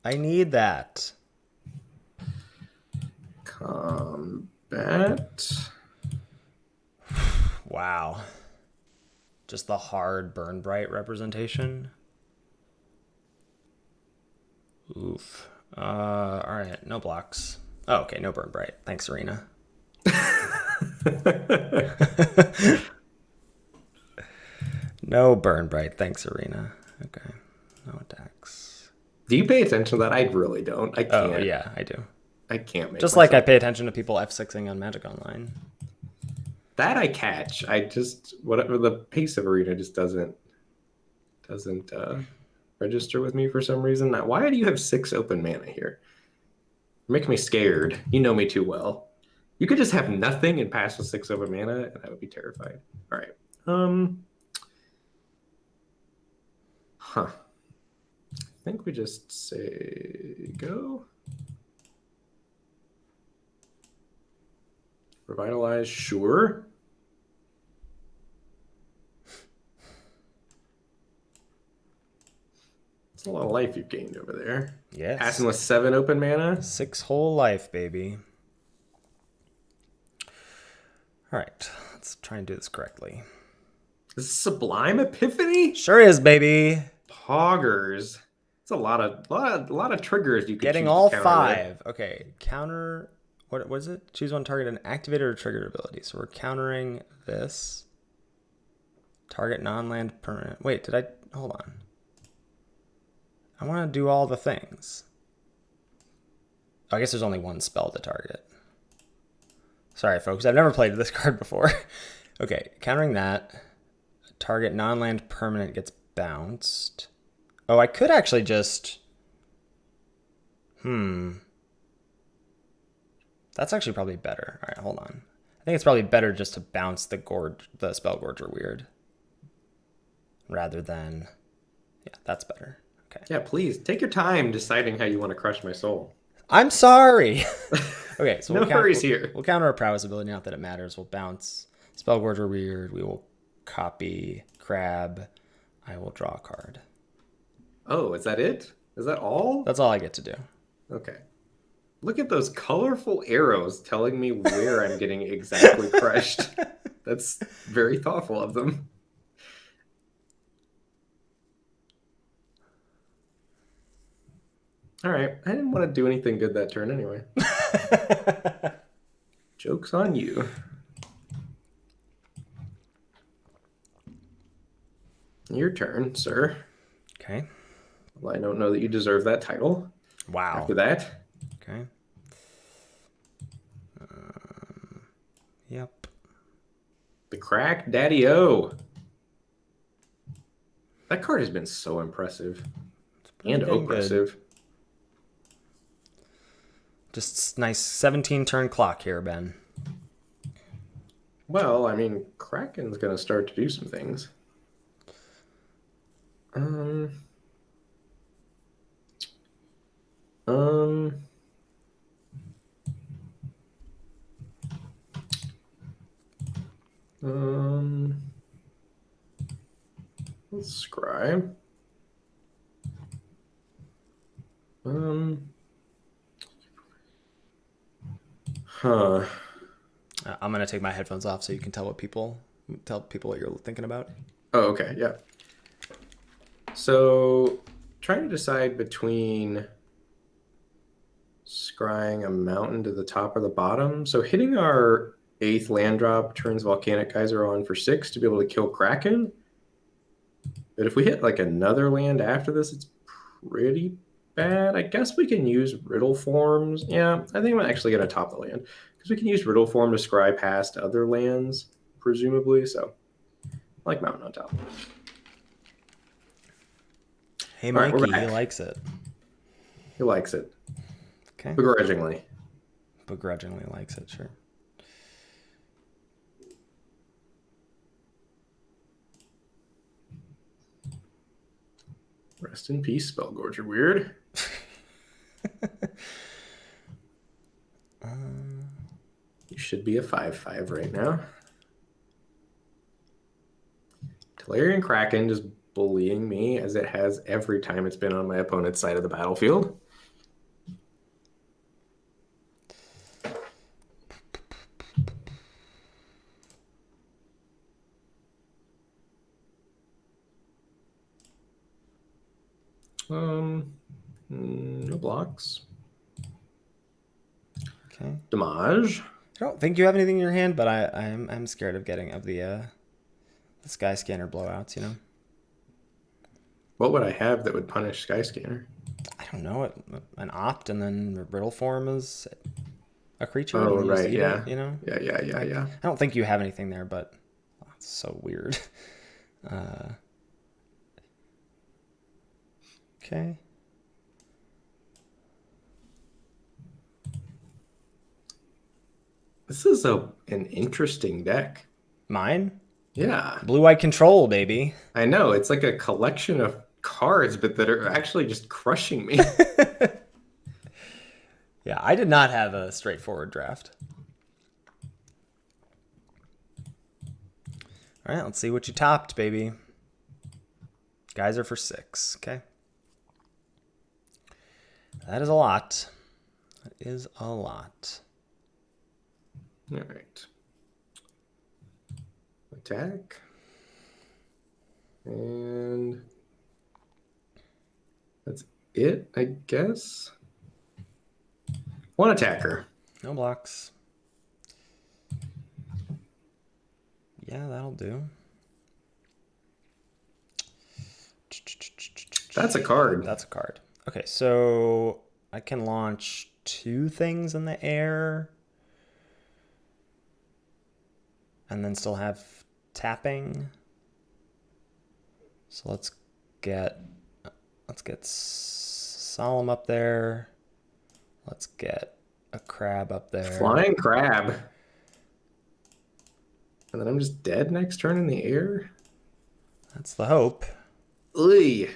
I need that. Combat. Wow. Just the hard Burn Bright representation. Oof. Alright, no blocks. Oh, okay, no Burn Bright. Thanks, Arena. No Burn Bright. Thanks, Arena. Okay. No attacks. Do you pay attention to that? I really don't. I can't. Oh, yeah, I do. I can't make Just myself... like I pay attention to people F6ing on Magic Online. That I catch. I just... Whatever, the pace of Arena just doesn't register with me for some reason. Why do you have 6 open mana here? You're making me scared. You know me too well. You could just have nothing and pass with 6 open mana, and I would be terrified. All right. I think we just say go. Revitalize, sure. That's a lot of life you've gained over there. Yes. Passing with 7 open mana. 6 whole life, baby. All right, let's try and do this correctly. This is Sublime Epiphany? Sure is, baby. Poggers. It's a lot of triggers you can Getting choose all to counter 5. with. Okay, counter. What was it? Choose one target, an activated or triggered ability. So we're countering this. Target non-land permanent. Wait, did I? Hold on. I want to do all the things. Oh, I guess there's only one spell to target. Sorry, folks. I've never played this card before. Okay, countering that. Target non-land permanent gets bounced. Oh, I could actually just... That's actually probably better. All right, hold on. I think it's probably better just to bounce the Spell Gorger Weird. Rather than... Yeah, that's better. Okay. Yeah, please. Take your time deciding how you want to crush my soul. I'm sorry! Okay, so No worries here. We'll counter a prowess ability, not that it matters. We'll bounce Spell Gorger Weird. We will copy Crab. I will draw a card. Oh, is that it? Is that all? That's all I get to do. Okay. Look at those colorful arrows telling me where I'm getting exactly crushed. That's very thoughtful of them. All right. I didn't want to do anything good that turn anyway. Joke's on you. Your turn, sir. Okay. Well, I don't know that you deserve that title. Wow. After that. Okay. Yep. The Crack Daddy-O. That card has been so impressive. And oppressive. Good. Just nice 17 turn clock here, Ben. Well, I mean, Kraken's going to start to do some things. Let's scribe. I'm gonna take my headphones off so you can tell people what you're thinking about. Oh, okay, yeah. So, trying to decide between scrying a mountain to the top or the bottom. So, hitting our 8th land drop turns Volcanic Geyser on for 6 to be able to kill Kraken. But if we hit like another land after this, it's pretty bad. I guess we can use Riddle Forms. Yeah, I think I'm actually going to top the land. Because we can use Riddle Form to scry past other lands, presumably. So, I like Mountain on top. Hey, Mikey, he likes it. He likes it. Okay. Begrudgingly. Begrudgingly likes it, sure. Rest in peace, Spellgorger Weird. You should be a 5/5 right now. Galarian Kraken just bullying me as it has every time it's been on my opponent's side of the battlefield. No blocks. Okay. Damage. I don't think you have anything in your hand, but I'm scared of getting the Sky Scanner blowouts, you know? What would I have that would punish Skyscanner? I don't know. An opt and then Riddle form is a creature. Oh, and you just right, eat yeah. it, you know? Yeah. I don't think you have anything there, but it's so weird. Okay. This is an interesting deck. Mine? Yeah. Blue-White Control, baby. I know. It's like a collection of cards, but that are actually just crushing me. Yeah, I did not have a straightforward draft. All right, let's see what you topped, baby. Guys are for 6, okay? That is a lot. That is a lot. All right. Attack. And that's it, I guess. One attacker. No blocks. Yeah, that'll do. That's a card. That's a card. Okay, so I can launch 2 things in the air and then still have tapping. So let's get Solemn up there. Let's get a crab up there. Flying crab. And then I'm just dead next turn in the air? That's the hope. Oy.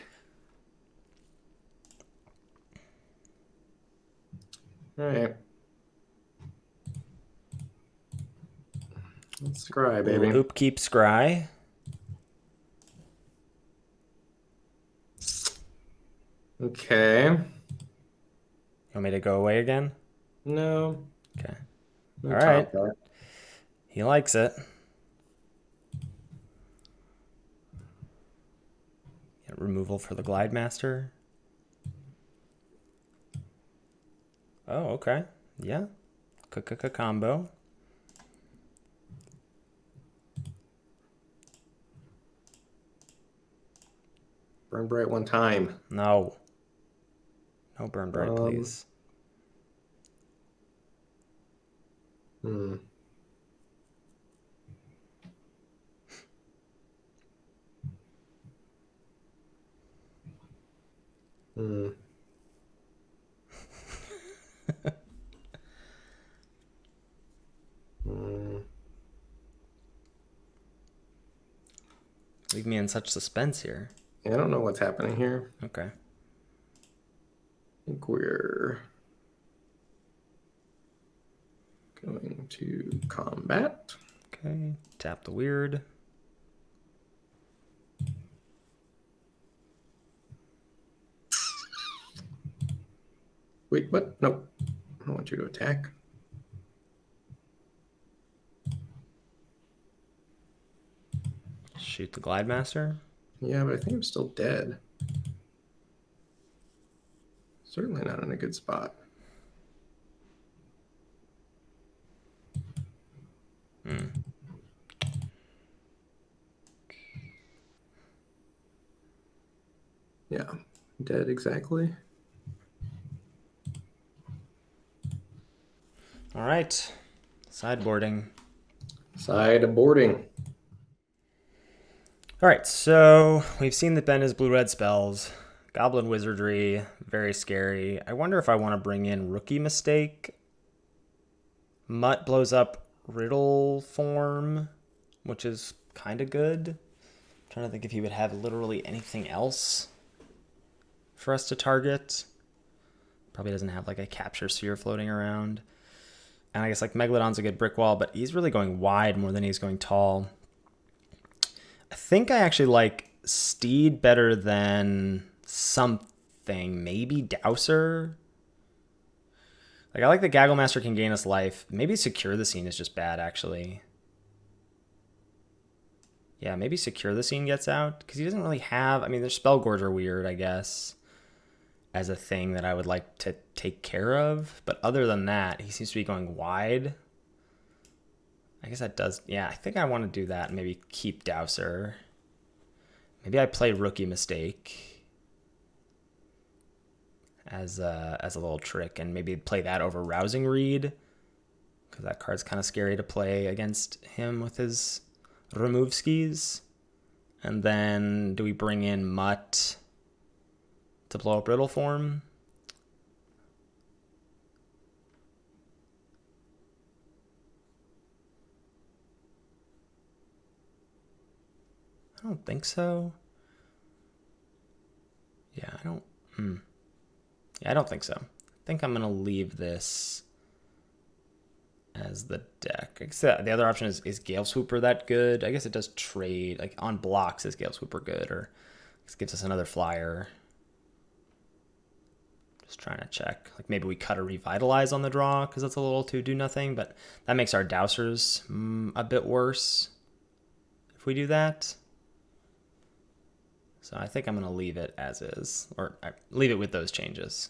All right. Let's scry, baby. Hoop keep scry. Okay. You want me to go away again? No. Okay. No All right. top that. He likes it. Get removal for the Glide Master. Oh, okay. Yeah. Combo. Burn bright one time. No. No burn bright, please. Hmm. Hmm. Hmm. Leave me in such suspense here. I don't know what's happening here. Okay. I think we're going to combat. Okay. Tap the weird. Wait, what? Nope. I don't want you to attack. Shoot the Glide Master. Yeah, but I think I'm still dead. Certainly not in a good spot. Yeah, dead exactly. All right. Sideboarding. Sideboarding. All right, so we've seen that Ben has blue-red spells. Goblin Wizardry, very scary. I wonder if I want to bring in Rookie Mistake. Mutt blows up Riddle form, which is kind of good. I'm trying to think if he would have literally anything else for us to target. Probably doesn't have like a Capture Sphere floating around. And I guess like Megalodon's a good brick wall, but he's really going wide more than he's going tall. I think I actually like Steed better than something. Maybe Dowser. Like, I like the Gaggle Master can gain us life. Maybe Secure the Scene is just bad, actually. Yeah, maybe Secure the Scene gets out, because he doesn't really have... I mean, their Spellgorge are weird, I guess, as a thing that I would like to take care of. But other than that, he seems to be going wide. I guess that does... Yeah, I think I want to do that and maybe keep Dowser. Maybe I play Rookie Mistake as a little trick, and maybe play that over Rousing Reed, because that card's kind of scary to play against him with his remove skis. And then do we bring in Mutt to blow up Riddle Form? I don't think so. Yeah, I don't... Yeah, I don't think so. I think I'm going to leave this as the deck. Except the other option is Gale Swooper that good? I guess it does trade. Like, on blocks, is Gale Swooper good? Or this gives us another flyer. Just trying to check. Like, maybe we cut a Revitalize on the draw because that's a little too do nothing. But that makes our Dowsers a bit worse if we do that. So I think I'm going to leave it as is, or leave it with those changes.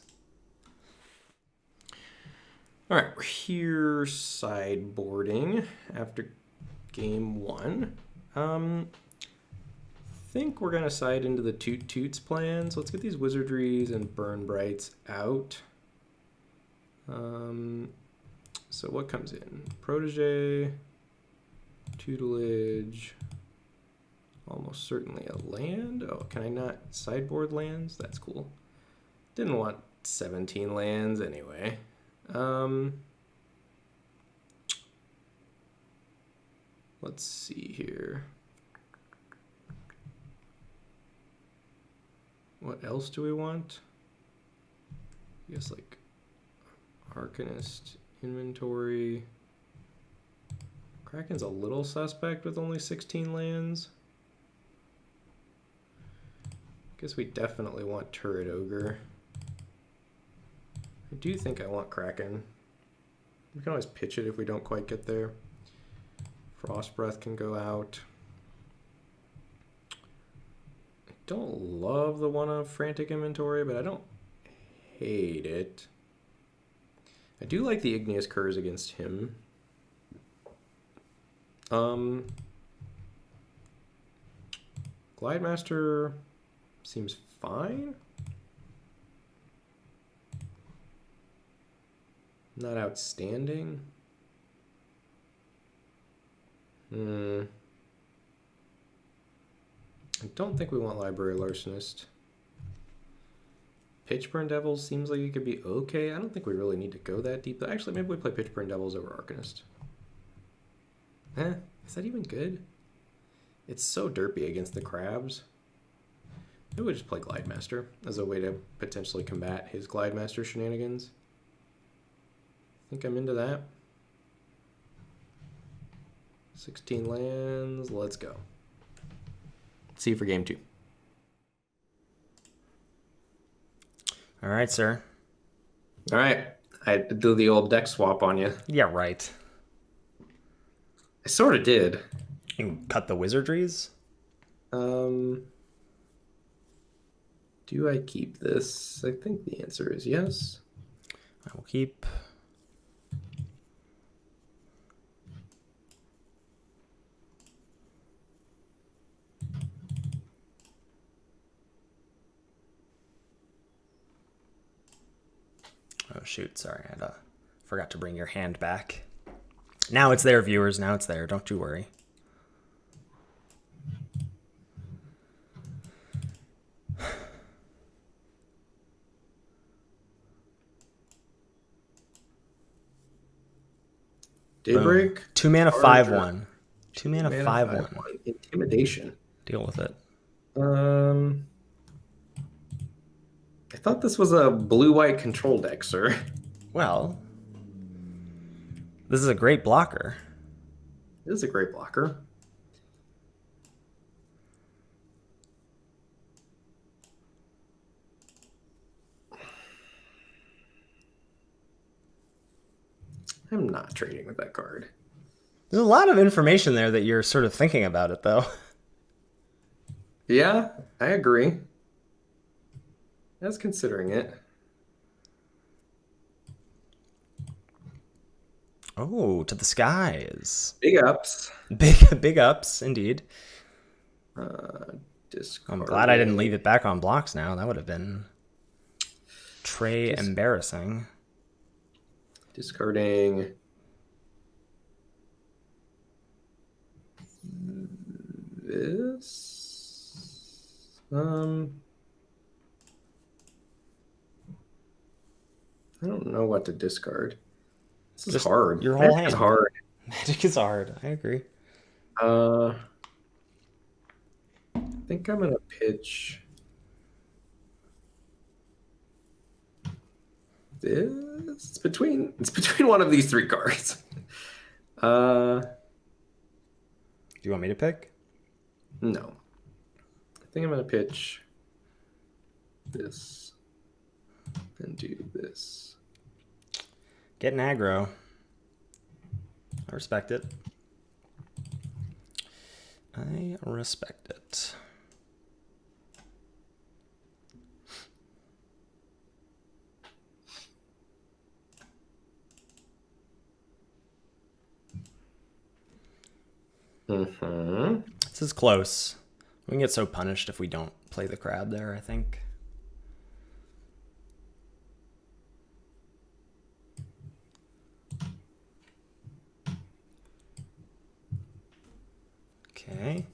All right, we're here sideboarding after game 1. I think we're going to side into the Toot Toots plan. So let's get these Wizardries and Burn Brights out. So what comes in? Protege, Tutelage, almost certainly a land. Oh, can I not sideboard lands? That's cool. Didn't want 17 lands anyway. Let's see here. What else do we want? I guess like Arcanist, inventory. Kraken's a little suspect with only 16 lands. Guess we definitely want Turret Ogre. I do think I want Kraken. We can always pitch it if we don't quite get there. Frost Breath can go out. I don't love the one of Frantic Inventory, but I don't hate it. I do like the Igneous Curse against him. Glidemaster seems fine. Not outstanding. I don't think we want Library Larcenist. Pitchburn Devils seems like it could be okay. I don't think we really need to go that deep. Actually, maybe we play Pitchburn Devils over Arcanist. Is that even good? It's so derpy against the crabs. Maybe we just play Glidemaster as a way to potentially combat his Glidemaster shenanigans. I think I'm into that. 16 lands, let's go. See you for game 2. All right, sir. All right, I had to do the old deck swap on you. Yeah, right. I sort of did. And cut the Wizardries? Do I keep this? I think the answer is yes. I will keep. Oh, shoot. Sorry. I forgot to bring your hand back. Now it's there, viewers. Now it's there. Don't you worry. Daybreak. 2 mana 5/1. 2 mana 5/1. Intimidation. Deal with it. I thought this was a blue-white control deck, sir. Well, this is a great blocker. It is a great blocker. I'm not trading with that card. There's a lot of information there that you're sort of thinking about it, though. Yeah, I agree. I was considering it. Oh, to the skies. Big ups. Big ups, indeed. I'm glad I didn't leave it back on blocks now. That would have been embarrassing. Discarding this. I don't know what to discard. This is hard. Your whole hand is hard. Magic is hard. I agree. I think I'm gonna pitch this. It's between one of these three cards. Do you want me to pick? No. I think I'm gonna pitch this and do this. Getting aggro. I respect it. I respect it. This is close. We can get so punished if we don't play the crab there, I think. Okay.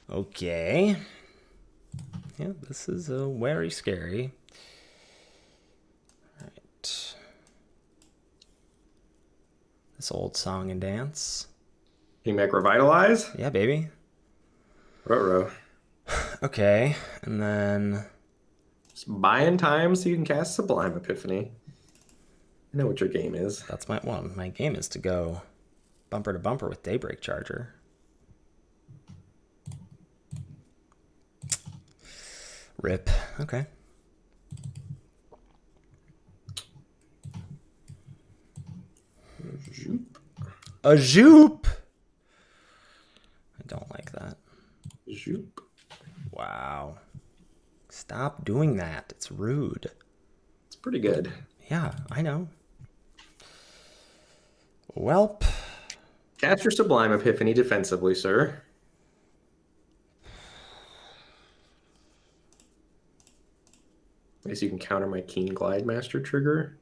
Okay. Yeah, this is very scary. All right. This old song and dance. Kingmaker Revitalize? Yeah, baby. Ruh-roh. Okay, and then... Just buying time so you can cast Sublime Epiphany. I know what your game is. That's my one. My game is to go bumper to bumper with Daybreak Charger. Rip. Okay. A Zoop! I don't like that. Zoop. Wow. Stop doing that. It's rude. It's pretty good. Yeah, I know. Welp. Cast your Sublime Epiphany defensively, sir. I guess you can counter my Keen Glide Master trigger.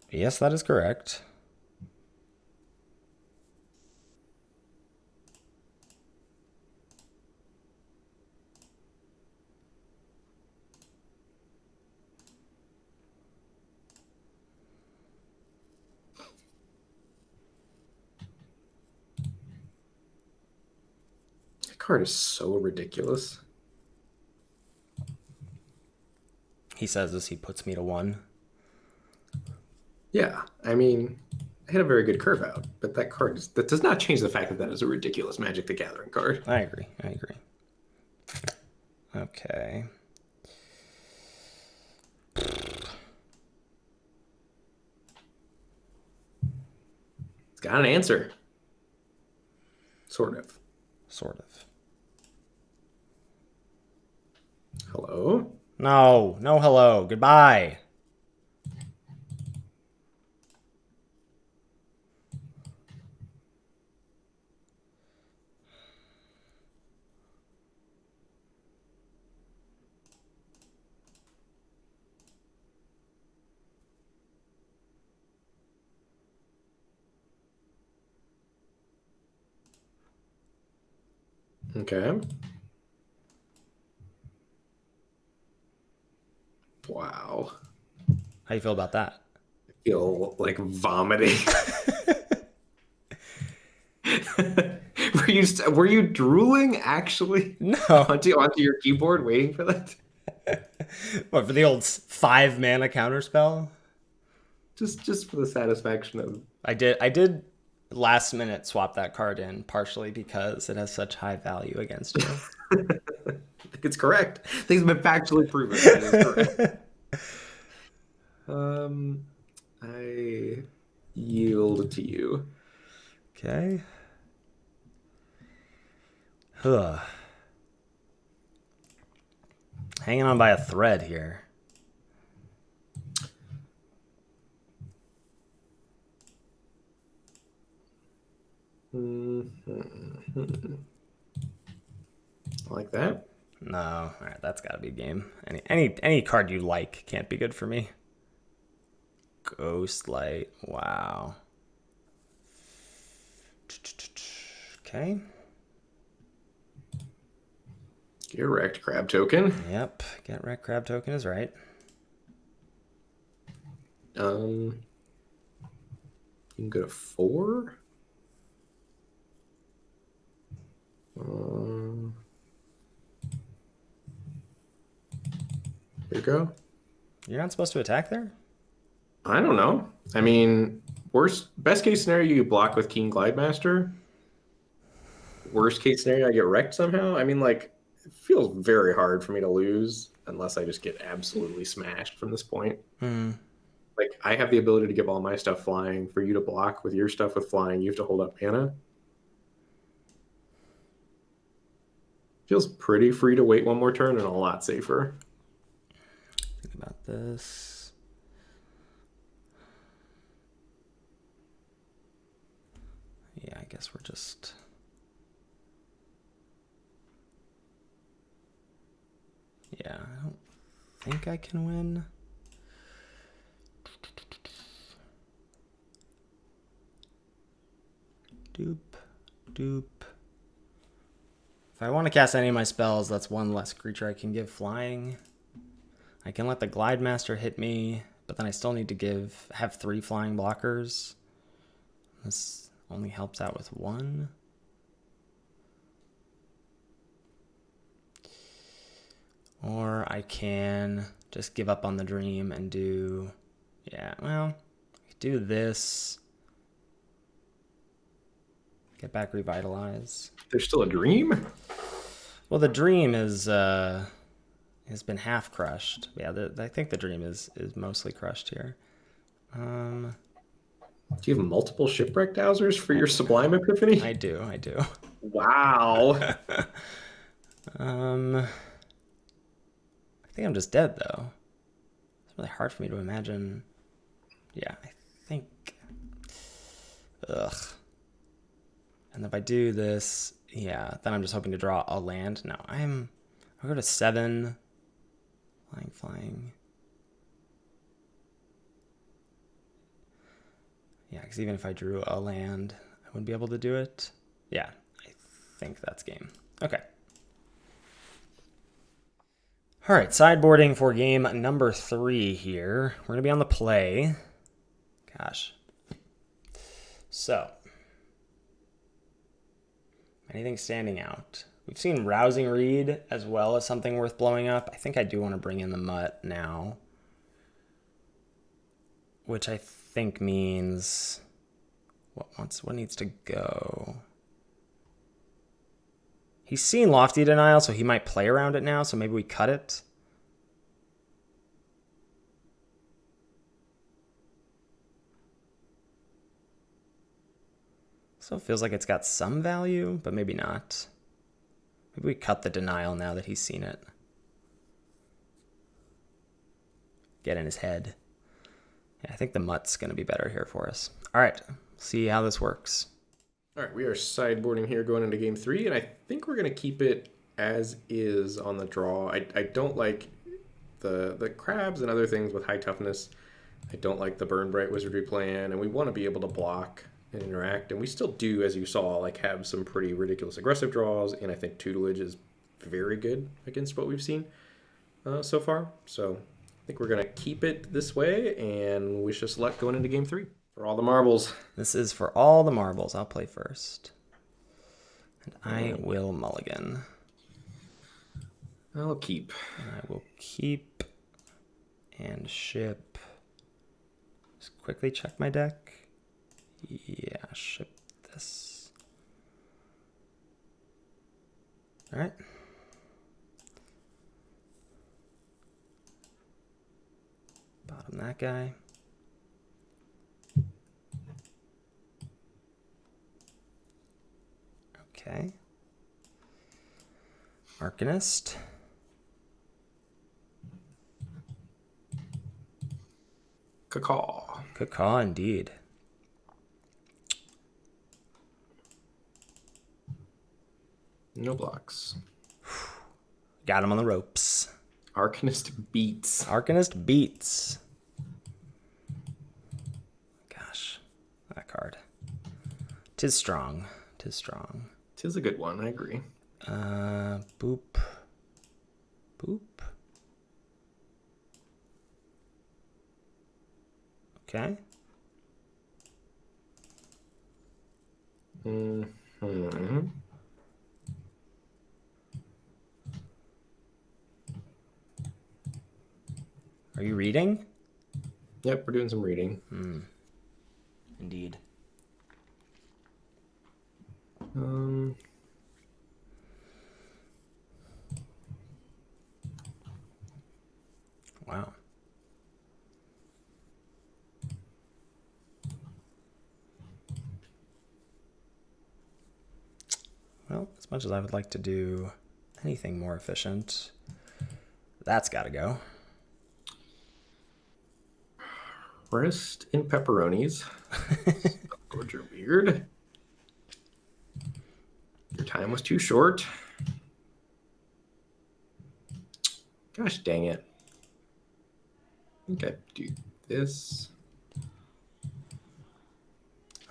Yes, that is correct. That card is so ridiculous. He says as he puts me to 1. Yeah, I mean, I had a very good curve out, but that card that does not change the fact that that is a ridiculous Magic the Gathering card. I agree. Okay. It's got an answer. Sort of. Hello? No hello. Goodbye. Okay. Wow. How you feel about that? I feel like vomiting. Were you drooling actually? No. Onto your keyboard waiting for that? What, for the old 5 mana counterspell? Just for the satisfaction of I did last minute swap that card in, partially because it has such high value against you. It's correct. Things have been factually proven. That is correct. I yield to you. Okay. Huh. Hanging on by a thread here. Like that? No. All right, that's got to be a game. Any card you like can't be good for me. Ghostlight. Wow. Okay. Get wrecked, crab token. Yep. Get wrecked, crab token is right. You can go to 4. Here you go. You're not supposed to attack there? I don't know. I mean, best case scenario, you block with King Glidemaster. Worst case scenario, I get wrecked somehow. I mean, like, it feels very hard for me to lose unless I just get absolutely smashed from this point. Like, I have the ability to give all my stuff flying. For you to block with your stuff with flying, you have to hold up mana. Feels pretty free to wait one more turn and a lot safer. Think about this. Yeah, I guess we're just... Yeah, I don't think I can win. Doop, doop. If I want to cast any of my spells, that's one less creature I can give flying. I can let the Glidemaster hit me, but then I still need to have 3 flying blockers. This only helps out with 1. Or I can just give up on the dream and do... Yeah, well, I could do this. Get back Revitalize. There's still a dream? Well, the dream has been half crushed. Yeah, I think the dream is mostly crushed here. Do you have multiple Shipwreck Dowsers for your Sublime Epiphany? I do. Wow. I think I'm just dead, though. It's really hard for me to imagine. Yeah, I think... Ugh. And if I do this, yeah, then I'm just hoping to draw a land. No, I'll go to 7. Flying. Yeah, because even if I drew a land, I wouldn't be able to do it. Yeah, I think that's game. Okay. All right, sideboarding for game number 3 here. We're going to be on the play. Gosh. So, anything standing out? We've seen Rousing Reed as well as something worth blowing up. I think I do want to bring in the Mutt now, which I think means what needs to go? He's seen Lofty Denial, so he might play around it now, so maybe we cut it. So it feels like it's got some value, but maybe not. Maybe we cut the Denial now that he's seen it. Get in his head. Yeah, I think the Mutt's going to be better here for us. All right, see how this works. All right, we are sideboarding here going into game 3, and I think we're going to keep it as is on the draw. I don't like the crabs and other things with high toughness. I don't like the Burn Bright Wizardry plan, and we want to be able to block and interact, and we still do, as you saw, like have some pretty ridiculous aggressive draws, and I think Tutelage is very good against what we've seen so far. So I think we're going to keep it this way, and wish us luck going into game 3. For all the marbles. This is for all the marbles. I'll play first. And I will mulligan. I'll keep. And I will keep and ship. Just quickly check my deck. Yeah, ship this. All right. from that guy. Okay. Arcanist. Cacaw. Cacaw indeed. No blocks. Got him on the ropes. Arcanist beats. Arcanist beats. Gosh, that card. Tis strong. Tis strong. Tis a good one, I agree. Boop. Boop. Okay. Mm-hmm. Are you reading? Yep, we're doing some reading. Indeed. Wow. Well, as much as I would like to do anything more efficient, that's got to go. Rest in pepperonis. Lords are weird. Your time was too short. Gosh dang it. I think I do this.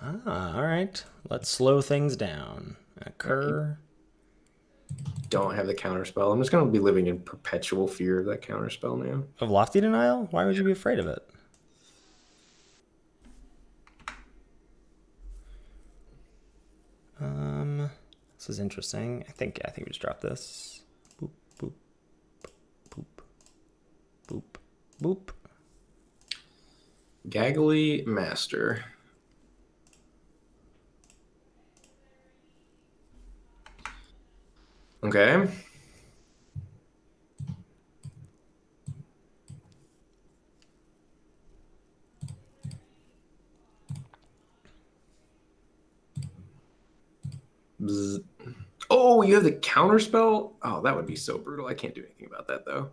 All right. Let's slow things down. Occur. Don't have the counterspell. I'm just going to be living in perpetual fear of that counterspell now. Of Lofty Denial? Why would you be afraid of it? This is interesting. I think we just dropped this. Boop, boop, boop, boop, boop. Gaggly Master. Okay. Bzz. Oh, you have the counterspell? Oh, that would be so brutal. I can't do anything about that, though.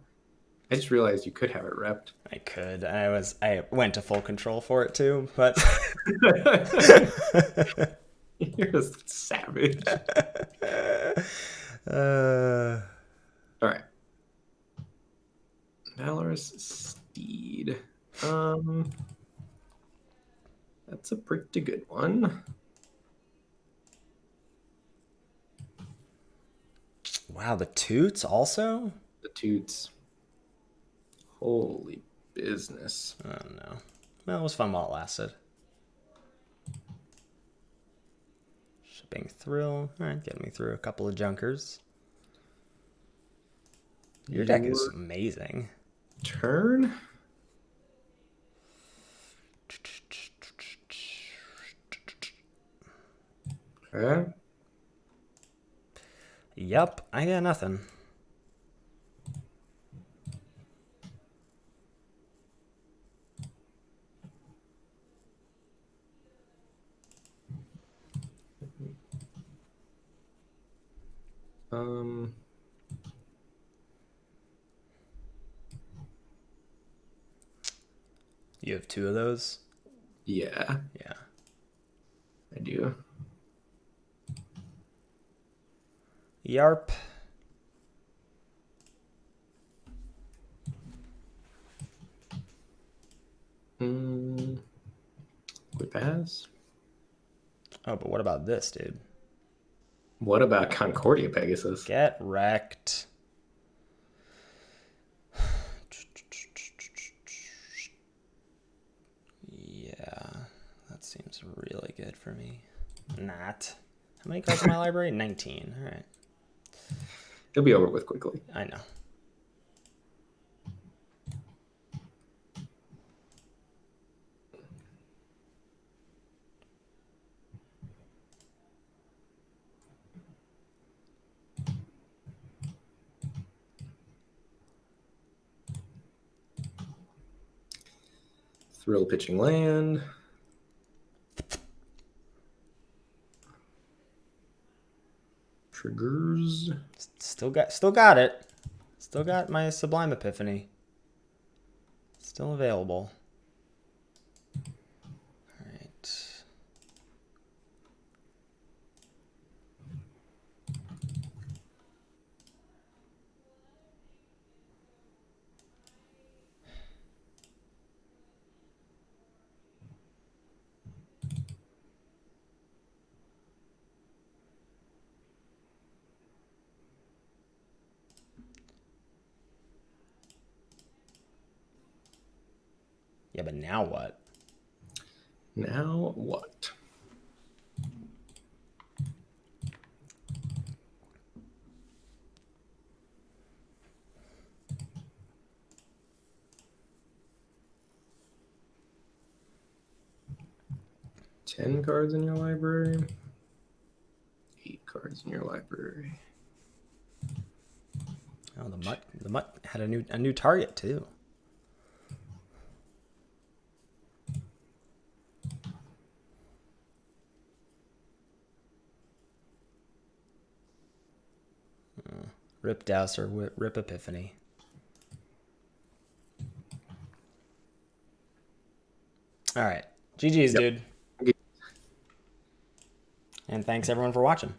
I just realized you could have it repped. I could. I went to full control for it too, but You're a savage. All right. Valorous Steed. That's a pretty good one. Wow, the toots also? The toots. Holy business. Oh no. Well, it was fun while it lasted. Shipping Thrill. Alright, getting me through a couple of junkers. Your deck is amazing. Turn? Okay. Yep, I got nothing. You have two of those? Yeah. Yeah. I do. Yarp. Quick pass. Oh, but what about this, dude? What about Concordia Pegasus? Get wrecked. Yeah, that seems really good for me. Not. How many cards in my library? 19. All right. It'll be over with quickly. I know. Thrill pitching land. Triggers. Still got it. Still got my Sublime Epiphany. Still available. All right. Yeah, but now what? Now what? Ten cards in your library. 8 cards in your library. Oh, the mutt had a new target too. Rip Dowser, Rip Epiphany. All right. GG's, dude. Okay. And thanks everyone for watching.